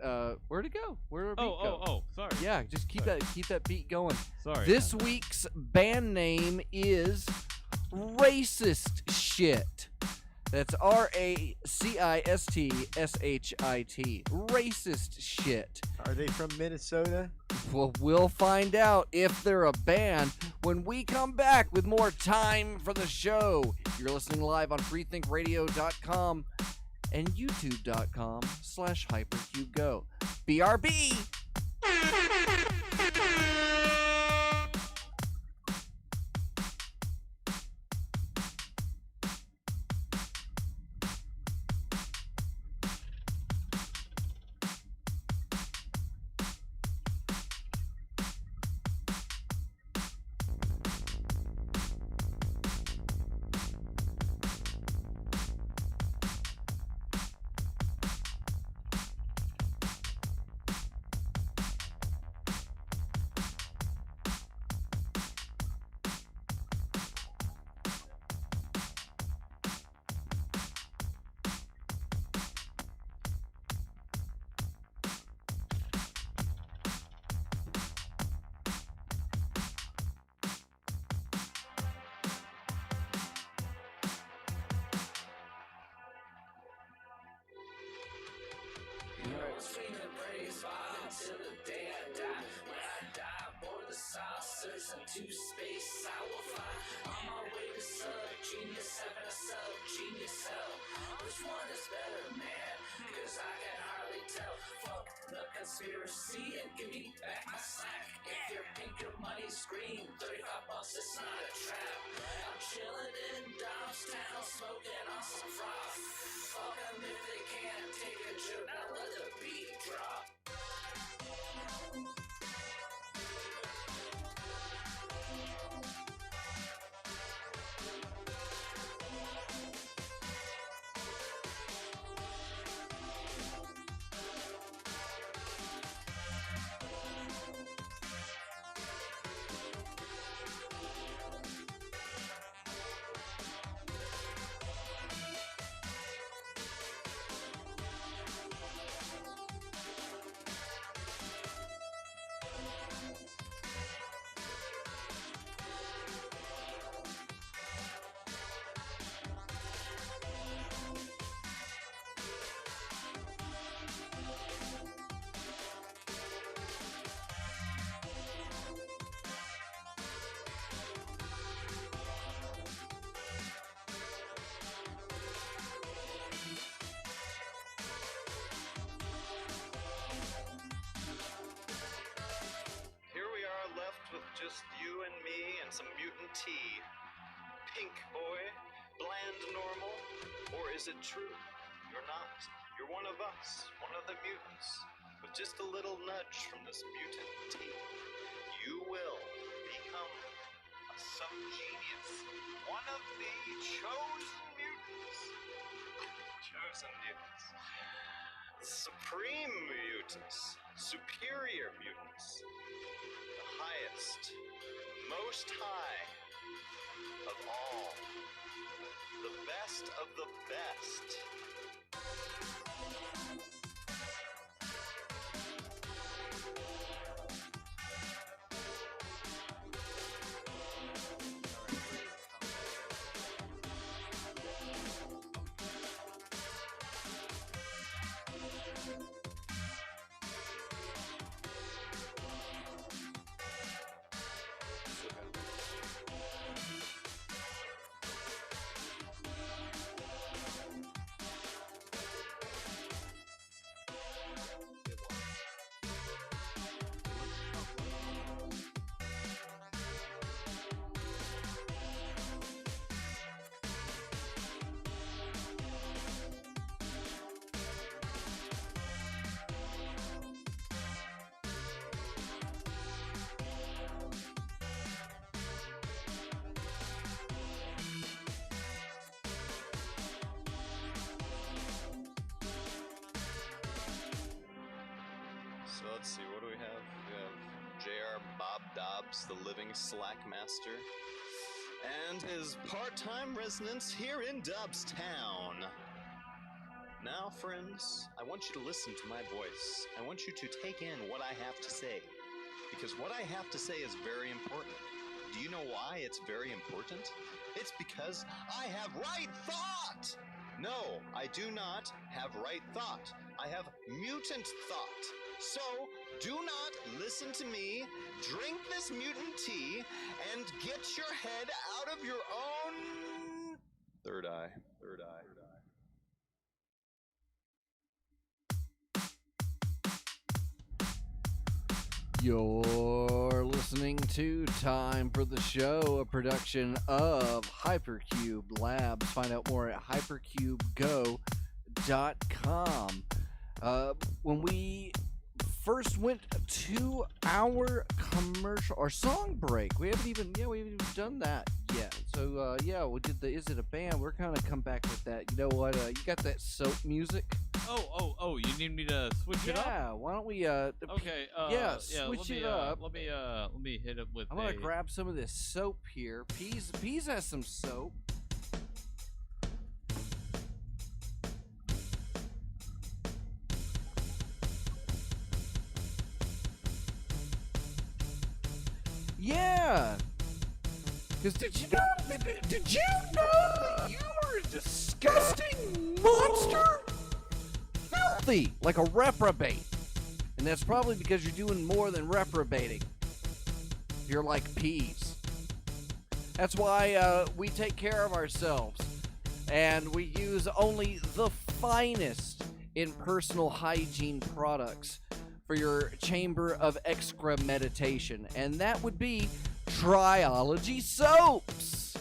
Where'd it go? Where did it go? Oh, sorry. Yeah, just keep that beat going. Sorry. This week's band name is Racist Shit. That's RACISTSHIT. Racist Shit. Are they from Minnesota? Well, we'll find out if they're a band when we come back with more Time for the Show. You're listening live on freethinkradio.com and youtube.com/hypercubego. BRB! To space I will fly on my way to sub-genius, having a sub-genius cell. Which one is better, man? Because I can hardly tell. Fuck the conspiracy and give me back my slack. If you're pink, your money's green. 35 bucks, it's not a trap. I'm chilling in Downtown, smoking on some froth. Fuck them if they can't take a joke. Now let the beat drop. tea. Pink boy, bland normal, or is it true? You're not. You're one of us, one of the mutants, with just a little nudge from this mutant tea. You will become a subgenius, one of the chosen mutants. Chosen mutants. Supreme mutants. Superior mutants. The highest, most high of all. The best of the best. So let's see, what do we have? We have J.R. Bob Dobbs, the living Slackmaster, and his part-time residence here in Dobbstown. Now, friends, I want you to listen to my voice. I want you to take in what I have to say, because what I have to say is very important. Do you know why it's very important? It's because I have right thought! No, I do not have right thought. I have mutant thought. So, do not listen to me, drink this mutant tea, and get your head out of your own... Third eye. Third eye. Third eye. You're listening to Time for the Show, a production of Hypercube Labs. Find out more at hypercubego.com. When we first went to our commercial or song break, we haven't even done that yet. So we did the Is It a Band? We're kind of come back with that. You know what? You got that soap music? Oh, you need me to switch it up? Yeah, why don't we Okay, switch it up. Let me hit it with I'm gonna grab some of this soap here. Peas has some soap. Yeah. Because did you know that you were a disgusting monster? Filthy, like a reprobate. And that's probably because you're doing more than reprobating. You're like peas. That's why we take care of ourselves. And we use only the finest in personal hygiene products for your chamber of excremeditation. And that would be Triology Soaps.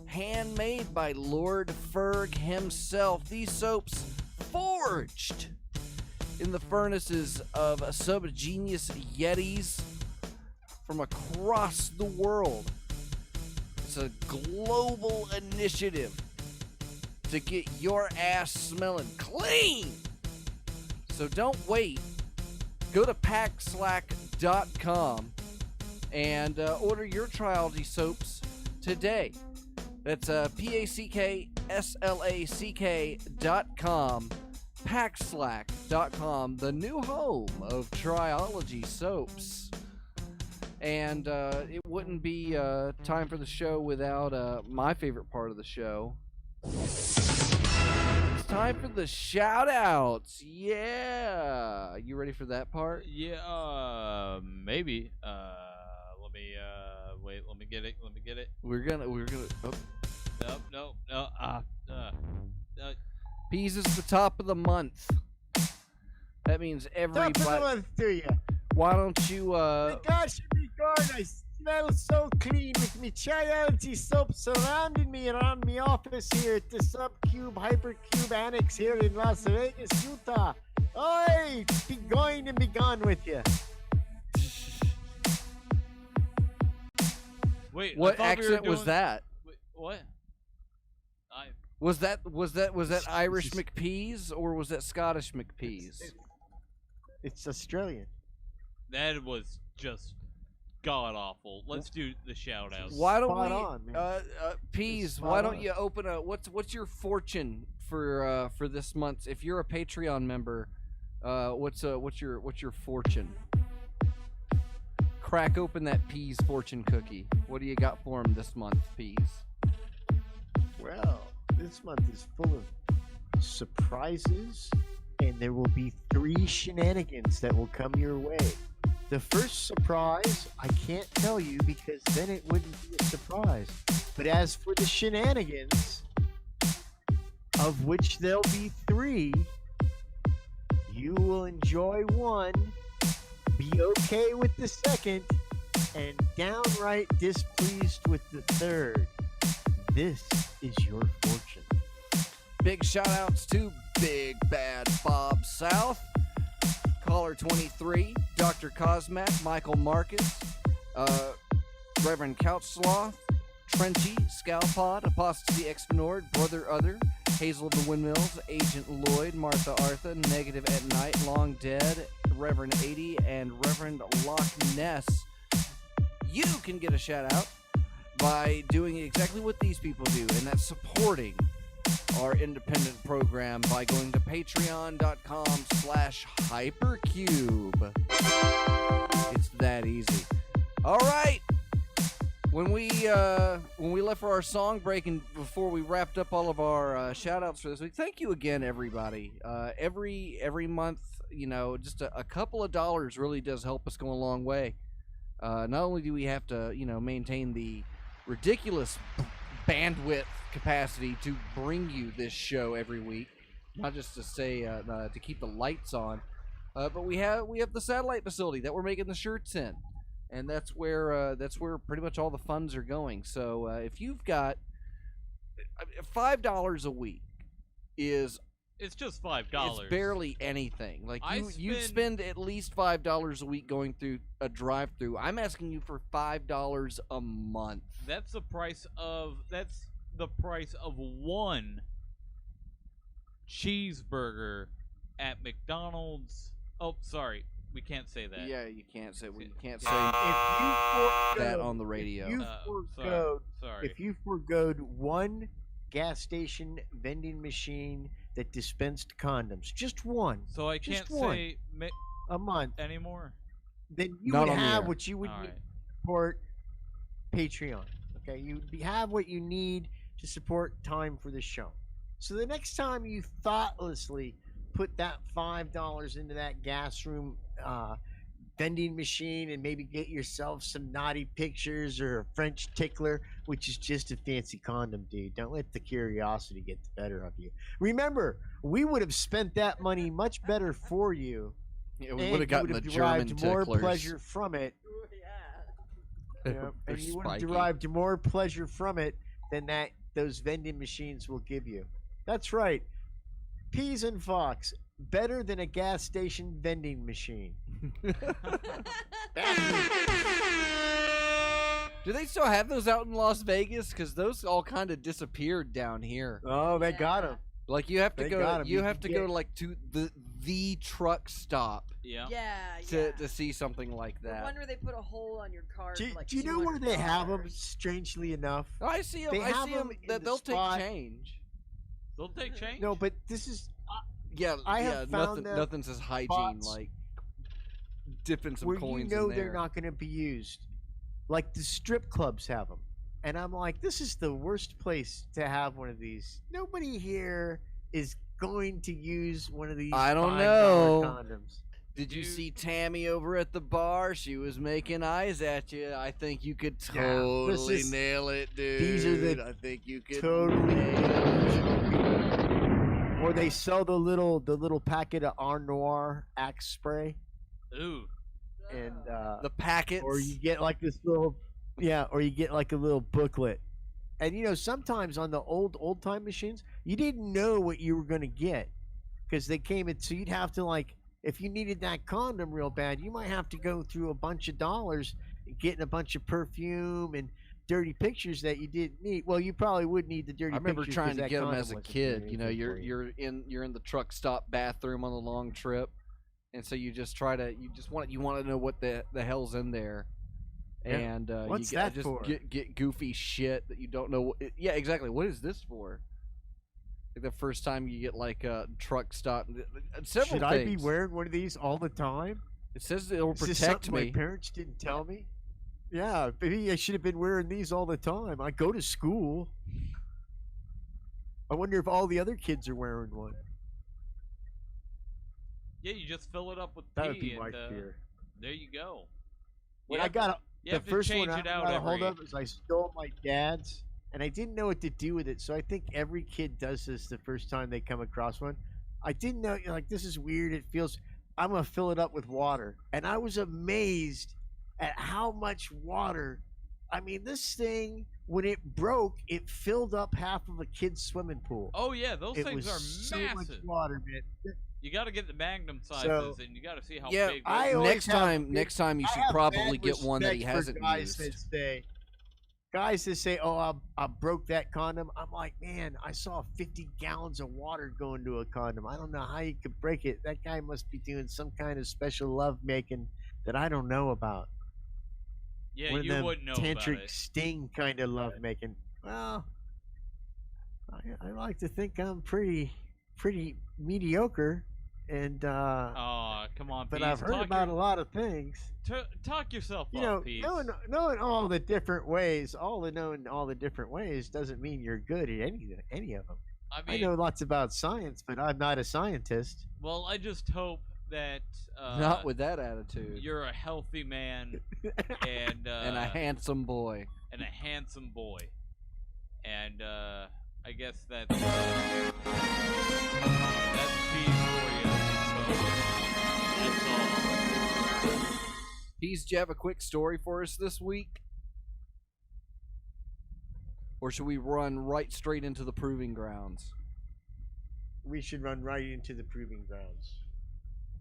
Handmade by Lord Ferg himself. These soaps forged in the furnaces of subgenius yetis from across the world. It's a global initiative to get your ass smelling clean. So don't wait. Go to packslack.com and order your Triology soaps today. That's packslack.com. Packslack.com, the new home of Triology soaps. And it wouldn't be time for the show without my favorite part of the show. It's time for the shout-outs. Yeah. You ready for that part? Yeah, maybe. Let me get it. We're gonna No. Peas is the top of the month. That means Top of everybody. the month to you. Why don't you My gosh, you regard. I smell so clean with me charity soap surrounding me around me office here at the Subcube Hypercube Annex here in Las Vegas, Utah. Oi, be going and be gone with you. Wait, I What thought we were accent was doing- that? Wait, what? I Was that Irish McPeas or was that Scottish McPeas? It's Australian. that was just god awful. Let's do the shout outs. Why don't Spot we, on, man. Peas? Spot Why don't on. you open a what's your fortune for this month? If you're a Patreon member, what's your fortune? Crack open that Peas fortune cookie. What do you got for him this month, Peas? Well, this month is full of surprises, and there will be 3 shenanigans that will come your way. The first surprise, I can't tell you because then it wouldn't be a surprise. But as for the shenanigans, of which there'll be 3, you will enjoy one, be okay with the second, and downright displeased with the third. This is your fortune. Big shout outs to Big Bad Bob South, Caller 23, Dr. Cosmac, Michael Marcus, Reverend Couchsloth, Trenchy, Scalpod, Apostasy Expanord, Brother Other, Hazel of the Windmills, Agent Lloyd, Martha Artha, Negative at Night, Long Dead, Reverend 80, and Reverend Loch Ness. You can get a shout out by doing exactly what these people do, and that's supporting our independent program by going to patreon.com/hypercube. It's that easy. All right. When we left for our song break and before we wrapped up all of our shout outs for this week, thank you again, everybody. Every month, just a couple of dollars really does help us go a long way. Not only do we have to, maintain the ridiculous bandwidth capacity to bring you this show every week, not just to say to keep the lights on, but we have the satellite facility that we're making the shirts in, and that's where pretty much all the funds are going. So if you've got $5 a week is It's just $5. it's barely anything. Like I you spend at least $5 a week going through a drive-through. I'm asking you for $5 a month. That's the price of one cheeseburger at McDonald's. Oh, sorry, we can't say that. Yeah, you can't say If you that forego, on the radio. If you forgoed, Sorry. if you forgoed one gas station vending machine that dispensed condoms, just one, So I just can't one. say a month, anymore. then you Not would on the have air. what you would All need right. to support Patreon. Okay, you have what you need to support time for the show. So the next time you thoughtlessly put that $5 into that gas room vending machine and maybe get yourself some naughty pictures or a French tickler, which is just a fancy condom, dude. Don't let the curiosity get the better of you. Remember, we would have spent that money much better for you. Yeah, and we would have gotten you the would have German derived more ticklers. pleasure from it. Yeah. Yeah, They're and you would have spiky. derived more pleasure from it than that those vending machines will give you. That's right. Peas and Fox, better than a gas station vending machine. Do they still have those out in Las Vegas? Because those all kind of disappeared down here. Oh, they got him. Like you have to They go. got 'em. You You have can to go get- like to the truck stop Yeah. Yeah, to see something like The that. one where they put a hole on your card. Do, for like do you know where they have them? $200. Strangely enough. Oh, I see them. They I have see them. 'em in That the they'll spot- take change. They'll take change. No, but this is Yeah, I yeah. have found Nothing. them Nothing says hygiene spots like dipping some where you coins know in there. they're not going to be used. Like the strip clubs have them. And I'm like, this is the worst place to have one of these. Nobody here is going to use one of these I don't $5 know. condoms. Did you Dude. see Tammy over at the bar? She was making eyes at you. I think you could Yeah, this totally is- nail it, dude. these are the I think you could totally nail it. Or they sell the little packet of R Noir Axe spray, Ooh. and The packets. or you get like this little Yeah, or you get like a little booklet. And sometimes on the old time machines, you didn't know what you were gonna get because they came in. So you'd have to like, if you needed that condom real bad, you might have to go through a bunch of dollars, getting a bunch of perfume and dirty pictures that you didn't need. Well, you probably would need the dirty. I remember pictures trying 'cause to that get them condom as a wasn't kid. doing You know, anything you're for you. you're in the truck stop bathroom on the long trip, and so you just want to know what the hell's in there, Yeah. and What's you get, that just for? get goofy shit that you don't know. Yeah, exactly. What is this for? Like the first time you get like a truck stop, several Should I be things. wearing one of these all the time? It says it'll Is this protect something me. my parents didn't tell me? Yeah, maybe I should have been wearing these all the time. I go to school. I wonder if all the other kids are wearing one. Yeah, you just fill it up with That pee, would be my and fear. there you go. When You I have got to, you the have to first change one I it out got a hold every. of is I stole my dad's, and I didn't know what to do with it. So I think every kid does this the first time they come across one. I didn't know, like, this is weird. It feels. I'm gonna fill it up with water, and I was amazed at how much water. I mean, this thing when it broke, it filled up half of a kid's swimming pool. Oh yeah, those It things was are so much massive. water, man. You got to get the Magnum sizes, So- and you got to see how Yeah, big. I those- always have a big- next time you I should have probably mad get one that he respect for hasn't guys used. guys that say, "Oh, I broke that condom." I'm like, man, I saw 50 gallons of water go into a condom. I don't know how you could break it. That guy must be doing some kind of special love making that I don't know about. yeah, One of you them wouldn't know about tantric it. sting kind of love making. Well, I like to think I'm pretty mediocre, and Oh, come on, but Pease. I've heard about a lot of things. Talk yourself You up, know, Pease. knowing all the different ways, knowing all the different ways doesn't mean you're good at any of them. I I mean, know lots about science, but I'm not a scientist. well, I just hope that Not with that attitude. you're a healthy man and And a handsome boy. and a handsome boy, and I guess that's Pease for you. So, that's all. Pease, do you have a quick story for us this week? Or should we run right straight into the proving grounds? We should run right into the proving grounds.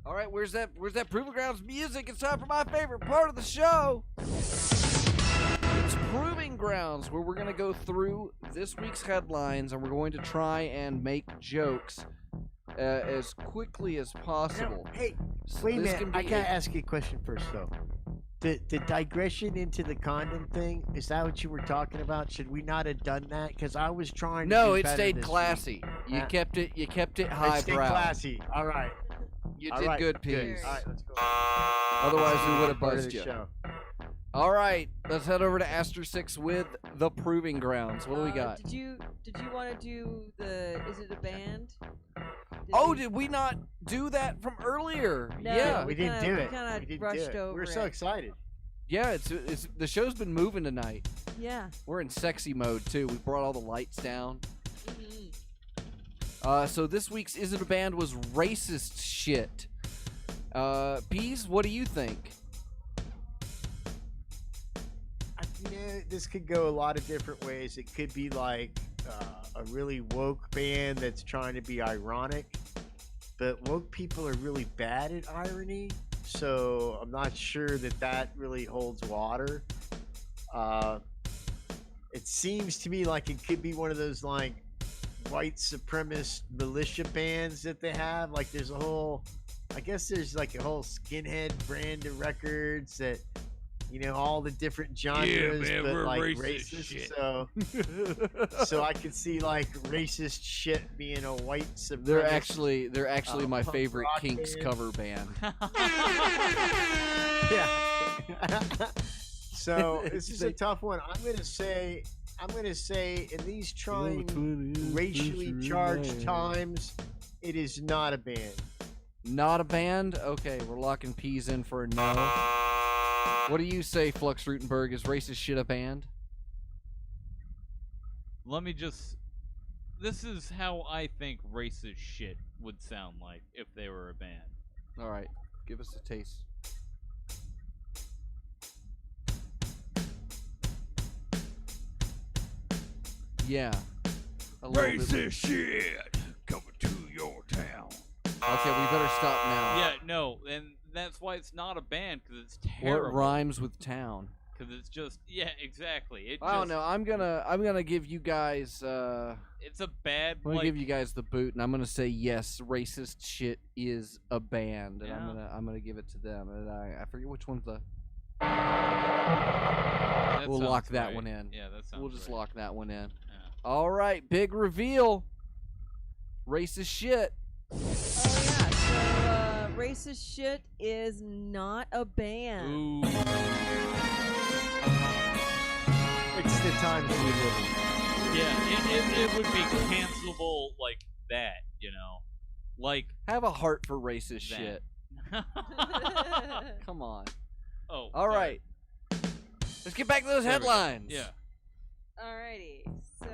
All right, where's that proving grounds music? It's time for my favorite part of the show. It's proving grounds, where we're going to go through this week's headlines and we're going to try and make jokes as quickly as possible. Hey, So wait a this minute. can I be gotta ask you a question first, though. The digression into the condom thing, is that what you were talking about? Should we not have done that? Because I was trying to No, do it better stayed this week. classy. You Yeah. kept it It stayed highbrow. classy. All right. You All did right, good, good. Pease. All right, let's go. Otherwise, we would have Part of buzzed the you. show. All right, let's head over to Aster 6 with the proving grounds. What do we got? Did you want to do the? Is it a band? Oh, we- did we not do that from earlier? No, Yeah, We didn't do we it. kinda We didn't rushed do it. We over were so it. excited. yeah. It's the show's been moving tonight. Yeah. We're in sexy mode too. We brought all the lights down. Mhm. So this week's Is It a Band was racist shit. Pease, what do you think? This could go a lot of different ways. It could be like a really woke band that's trying to be ironic, but woke people are really bad at irony, so I'm not sure that really holds water. It seems to me like it could be one of those like white supremacist militia bands that they have. Like there's I guess there's like a whole skinhead brand of records that, all the different genres, man, but we're like racist racist. shit. So I could see like racist shit being a white supremacist. They're actually my punk favorite rock Kinks band. cover band. Yeah. So this is a tough one. I'm gonna say in these trying racially charged times, it is not a band. Not a band? Okay, we're locking Pease in for a no. What do you say, Flux Rutenberg? Is racist shit a band? Let me just. This is how I think racist shit would sound like if they were a band. All right, give us a taste. Yeah. A little bit. Racist shit coming to your town. Okay, we better stop now. Yeah, no, and that's why it's not a band, because it's What terrible. rhymes with town? Because it's just, yeah, exactly. It I don't just, know. I'm gonna give you guys. It's a bad. I'm gonna like, give you guys the boot, and I'm gonna say yes. Racist shit is a band, and Yeah. I'm gonna give it to them. And I forget which one's the. that We'll sounds lock that right. one in. Yeah, that sounds We'll just right. lock that one in. Yeah. All right, big reveal. Racist shit. Oh yeah, so racist shit is not a band. Ooh. It's the times we live in. Yeah, it would be cancelable like that, you know? Like Have a heart for racist that. shit. Come on. Oh. All sorry. right. Let's get back to those There we go. headlines. Yeah. Alrighty, so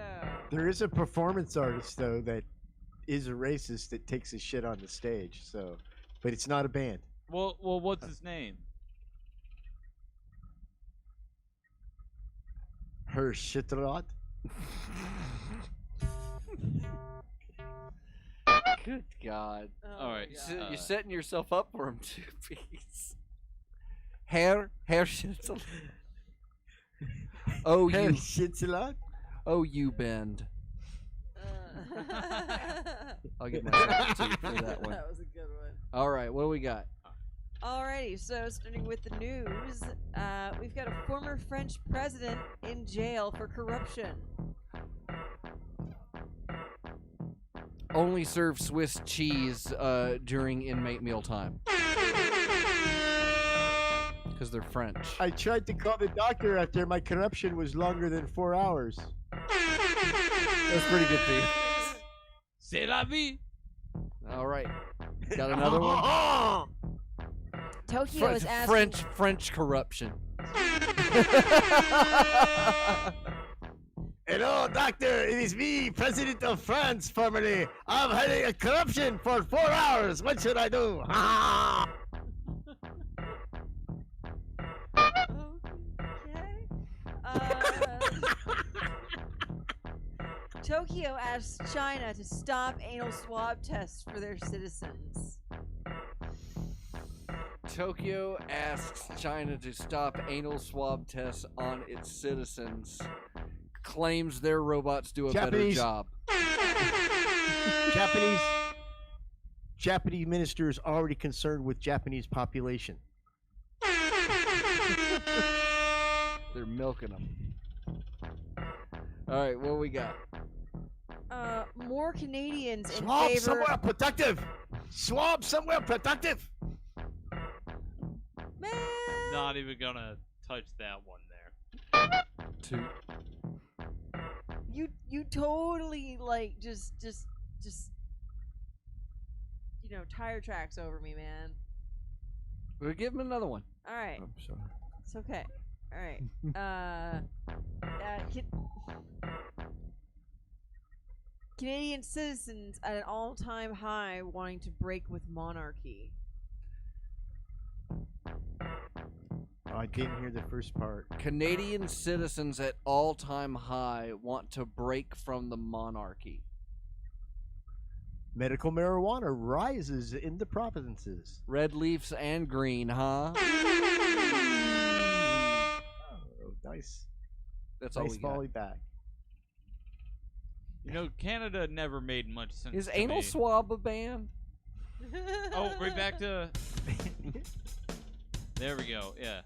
There is a performance artist though that is a racist that takes his shit on the stage. So, but it's not a band. Well, what's his name? Her shitrot. Good God. oh All my right, God. so- You're setting yourself up for him, two piece. Hair shit. Oh, Her you. shitrot. Oh, you bend. I'll give myself a two for that one. That was a good one. All right, what do we got? Alrighty, so starting with the news, we've got a former French president in jail for corruption. Only serve Swiss cheese during inmate mealtime. Because they're French. I tried to call the doctor after my corruption was longer than 4 hours. That's pretty good, Pete. C'est la vie. All right. Got another one? Tokyo is asking. French corruption. Hello, doctor. It is me, President of France, formerly. I'm having a corruption for 4 hours. What should I do? Okay. Tokyo asks China to stop anal swab tests for their citizens. Tokyo asks China to stop anal swab tests on its citizens. Claims their robots do a better Japanese- job. Japanese minister is already concerned with Japanese population. They're milking them. All right, what we got? More Canadians in Swab favor. somewhere productive. Swab somewhere productive. Man. Not even gonna touch that one there. Two. You totally like just tire tracks over me, man. We'll give him another one. All right, I'm sorry. it's okay. All right. Canadian citizens at an all-time high wanting to break with monarchy. I didn't hear the first part. Canadian citizens at all-time high want to break from the monarchy. Medical marijuana rises in the provinces. Red leaves and green, huh? Oh, nice. That's all Nice we got. volley back. You know, Canada never made much sense. Is to anal me. swab a band? Oh, right back to. There we go. Yeah.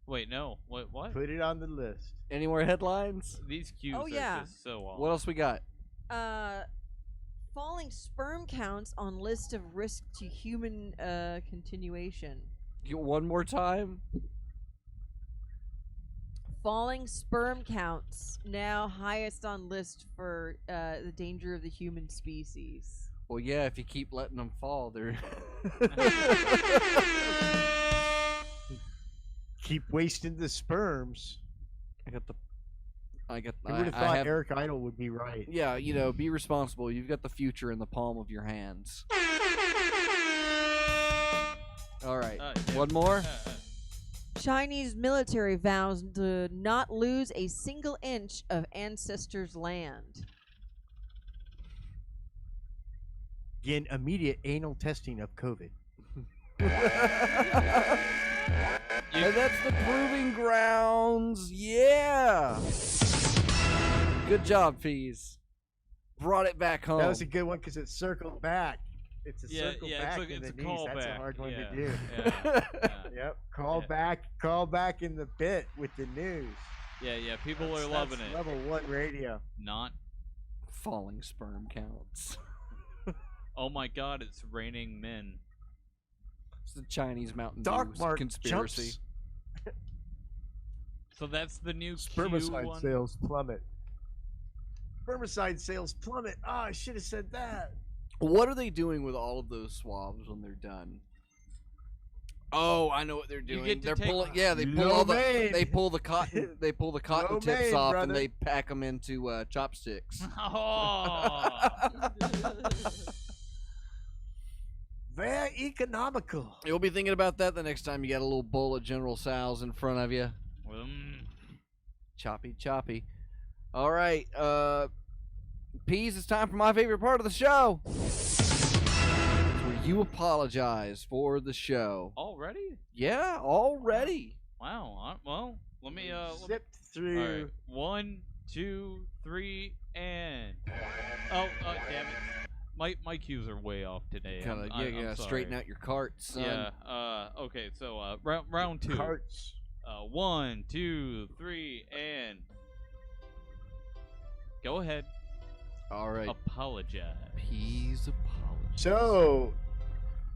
Wait, no. What? Put it on the list. Any more headlines? These cues Oh, are yeah. just so off. What else we got? Falling sperm counts on list of risk to human continuation. One more time? Falling sperm counts now highest on list for the danger of the human species. Well, yeah, if you keep letting them fall, they're... Keep wasting the sperms. I I would have thought have... Eric Idle would be right. Yeah, be responsible. You've got the future in the palm of your hands. All right. Yeah. One more? Chinese military vows to not lose a single inch of ancestors' land. Again, immediate anal testing of COVID. And that's the proving grounds. Yeah. Good job, Fees. Brought it back home. That was a good one because it circled back. It's a circle back it's in the a knees. call That's back. a hard one yeah. to do. Yeah. Yep. Call back in the bit with the news. Yeah. People That's- are loving that's it. Level 1 radio. Not. Falling sperm counts. Oh my God! It's raining men. It's the Chinese Mountain Dark Dew Mark conspiracy. jumps. So that's the new Q Spermicide one. sales plummet. Spermicide sales plummet. Oh, I should have said that. What are they doing with all of those swabs when they're done? Oh, I know what they're doing. get to They're take- pulling. Yeah, they pull Lo all the. mein. They pull the cotton. They pull the cotton Lo tips mein, off brother. and they pack them into chopsticks. Oh. Very economical. You'll be thinking about that the next time you got a little bowl of General Tso's in front of you. Choppy. All right, Peas, it's time for my favorite part of the show. It's where you apologize for the show. Already? Yeah, already. Wow. Well, let me Zipped All through. right. 1, 2, 3, and. Oh, damn it. My cues are way off today. Kind of, I'm yeah, sorry. straighten out your carts, son. Yeah. Okay. So round 2. Carts. 1, 2, 3, and. Go ahead. All right, Apologize. Peas apologize. So,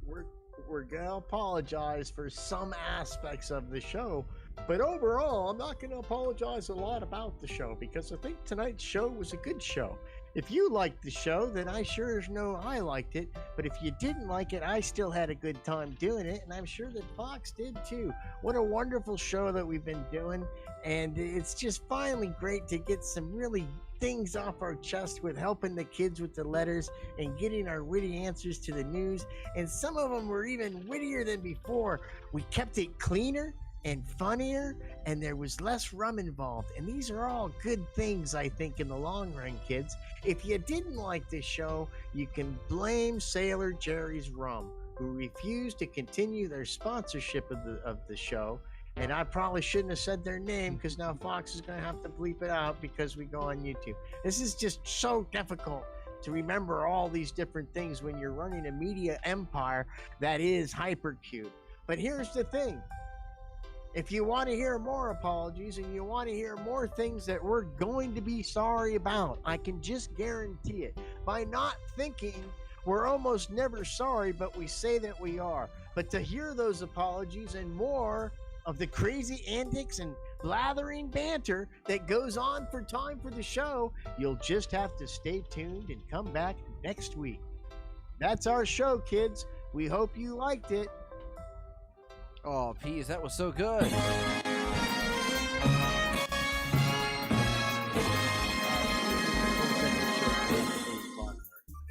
we're gonna apologize for some aspects of the show, but overall, I'm not gonna apologize a lot about the show because I think tonight's show was a good show. If you liked the show, then I sure as know I liked it. But if you didn't like it, I still had a good time doing it, and I'm sure that Fox did too. What a wonderful show that we've been doing, and it's just finally great to get some really things off our chest with helping the kids with the letters and getting our witty answers to the news. And some of them were even wittier than before. We kept it cleaner and funnier, and there was less rum involved. And these are all good things, I think, in the long run, kids. If you didn't like this show, you can blame Sailor Jerry's Rum, who refused to continue their sponsorship of the show. And I probably shouldn't have said their name because now Fox is going to have to bleep it out because we go on YouTube. This is just so difficult to remember all these different things when you're running a media empire that is Hypercube. But here's the thing. If you want to hear more apologies and you want to hear more things that we're going to be sorry about, I can just guarantee it. By not thinking, we're almost never sorry, but we say that we are. But to hear those apologies and more of the crazy antics and blathering banter that goes on for time for the show, you'll just have to stay tuned and come back next week. That's our show, kids. We hope you liked it. Oh, Peas, that was so good.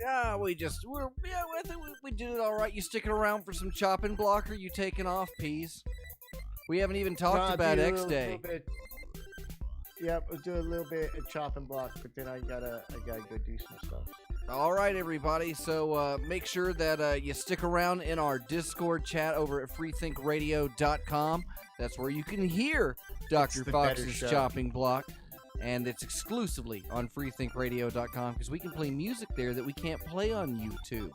Yeah, I think we did it all right. You sticking around for some chopping block, or you taking off, Peas? We haven't even talked about X Day. Yep, we'll do a little bit of chopping block, but then I gotta go do some stuff. All right, everybody. So make sure that you stick around in our Discord chat over at freethinkradio.com. That's where you can hear Dr. the better Fox's show. chopping block. And it's exclusively on freethinkradio.com because we can play music there that we can't play on YouTube.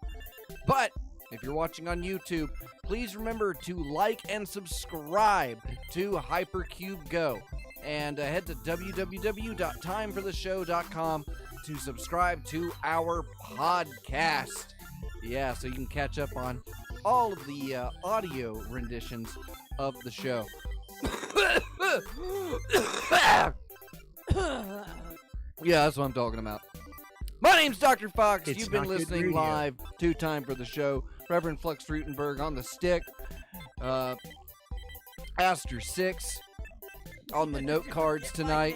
But if you're watching on YouTube, please remember to like and subscribe to Hypercube Go. And head to www.timefortheshow.com to subscribe to our podcast. Yeah, so you can catch up on all of the audio renditions of the show. Yeah, that's what I'm talking about. My name's Dr. Fox. It's You've been not good listening radio. live to Time for the Show. Reverend Flux Frutenberg on the stick. Aster 6 on the note cards tonight.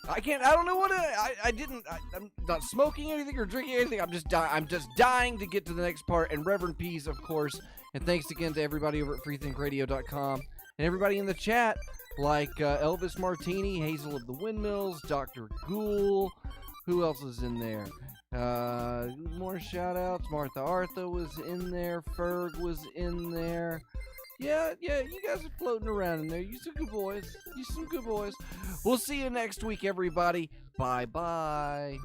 I don't know what I'm not smoking anything or drinking anything. I'm just dying to get to the next part. And Reverend Peas, of course. And thanks again to everybody over at freethinkradio.com. And everybody in the chat, like Elvis Martini, Hazel of the Windmills, Dr. Ghoul. Who else is in there? More shout outs. Martha Artha was in there. Ferg was in there. Yeah, you guys are floating around in there. You some good boys. You some good boys. We'll see you next week, everybody. Bye-bye.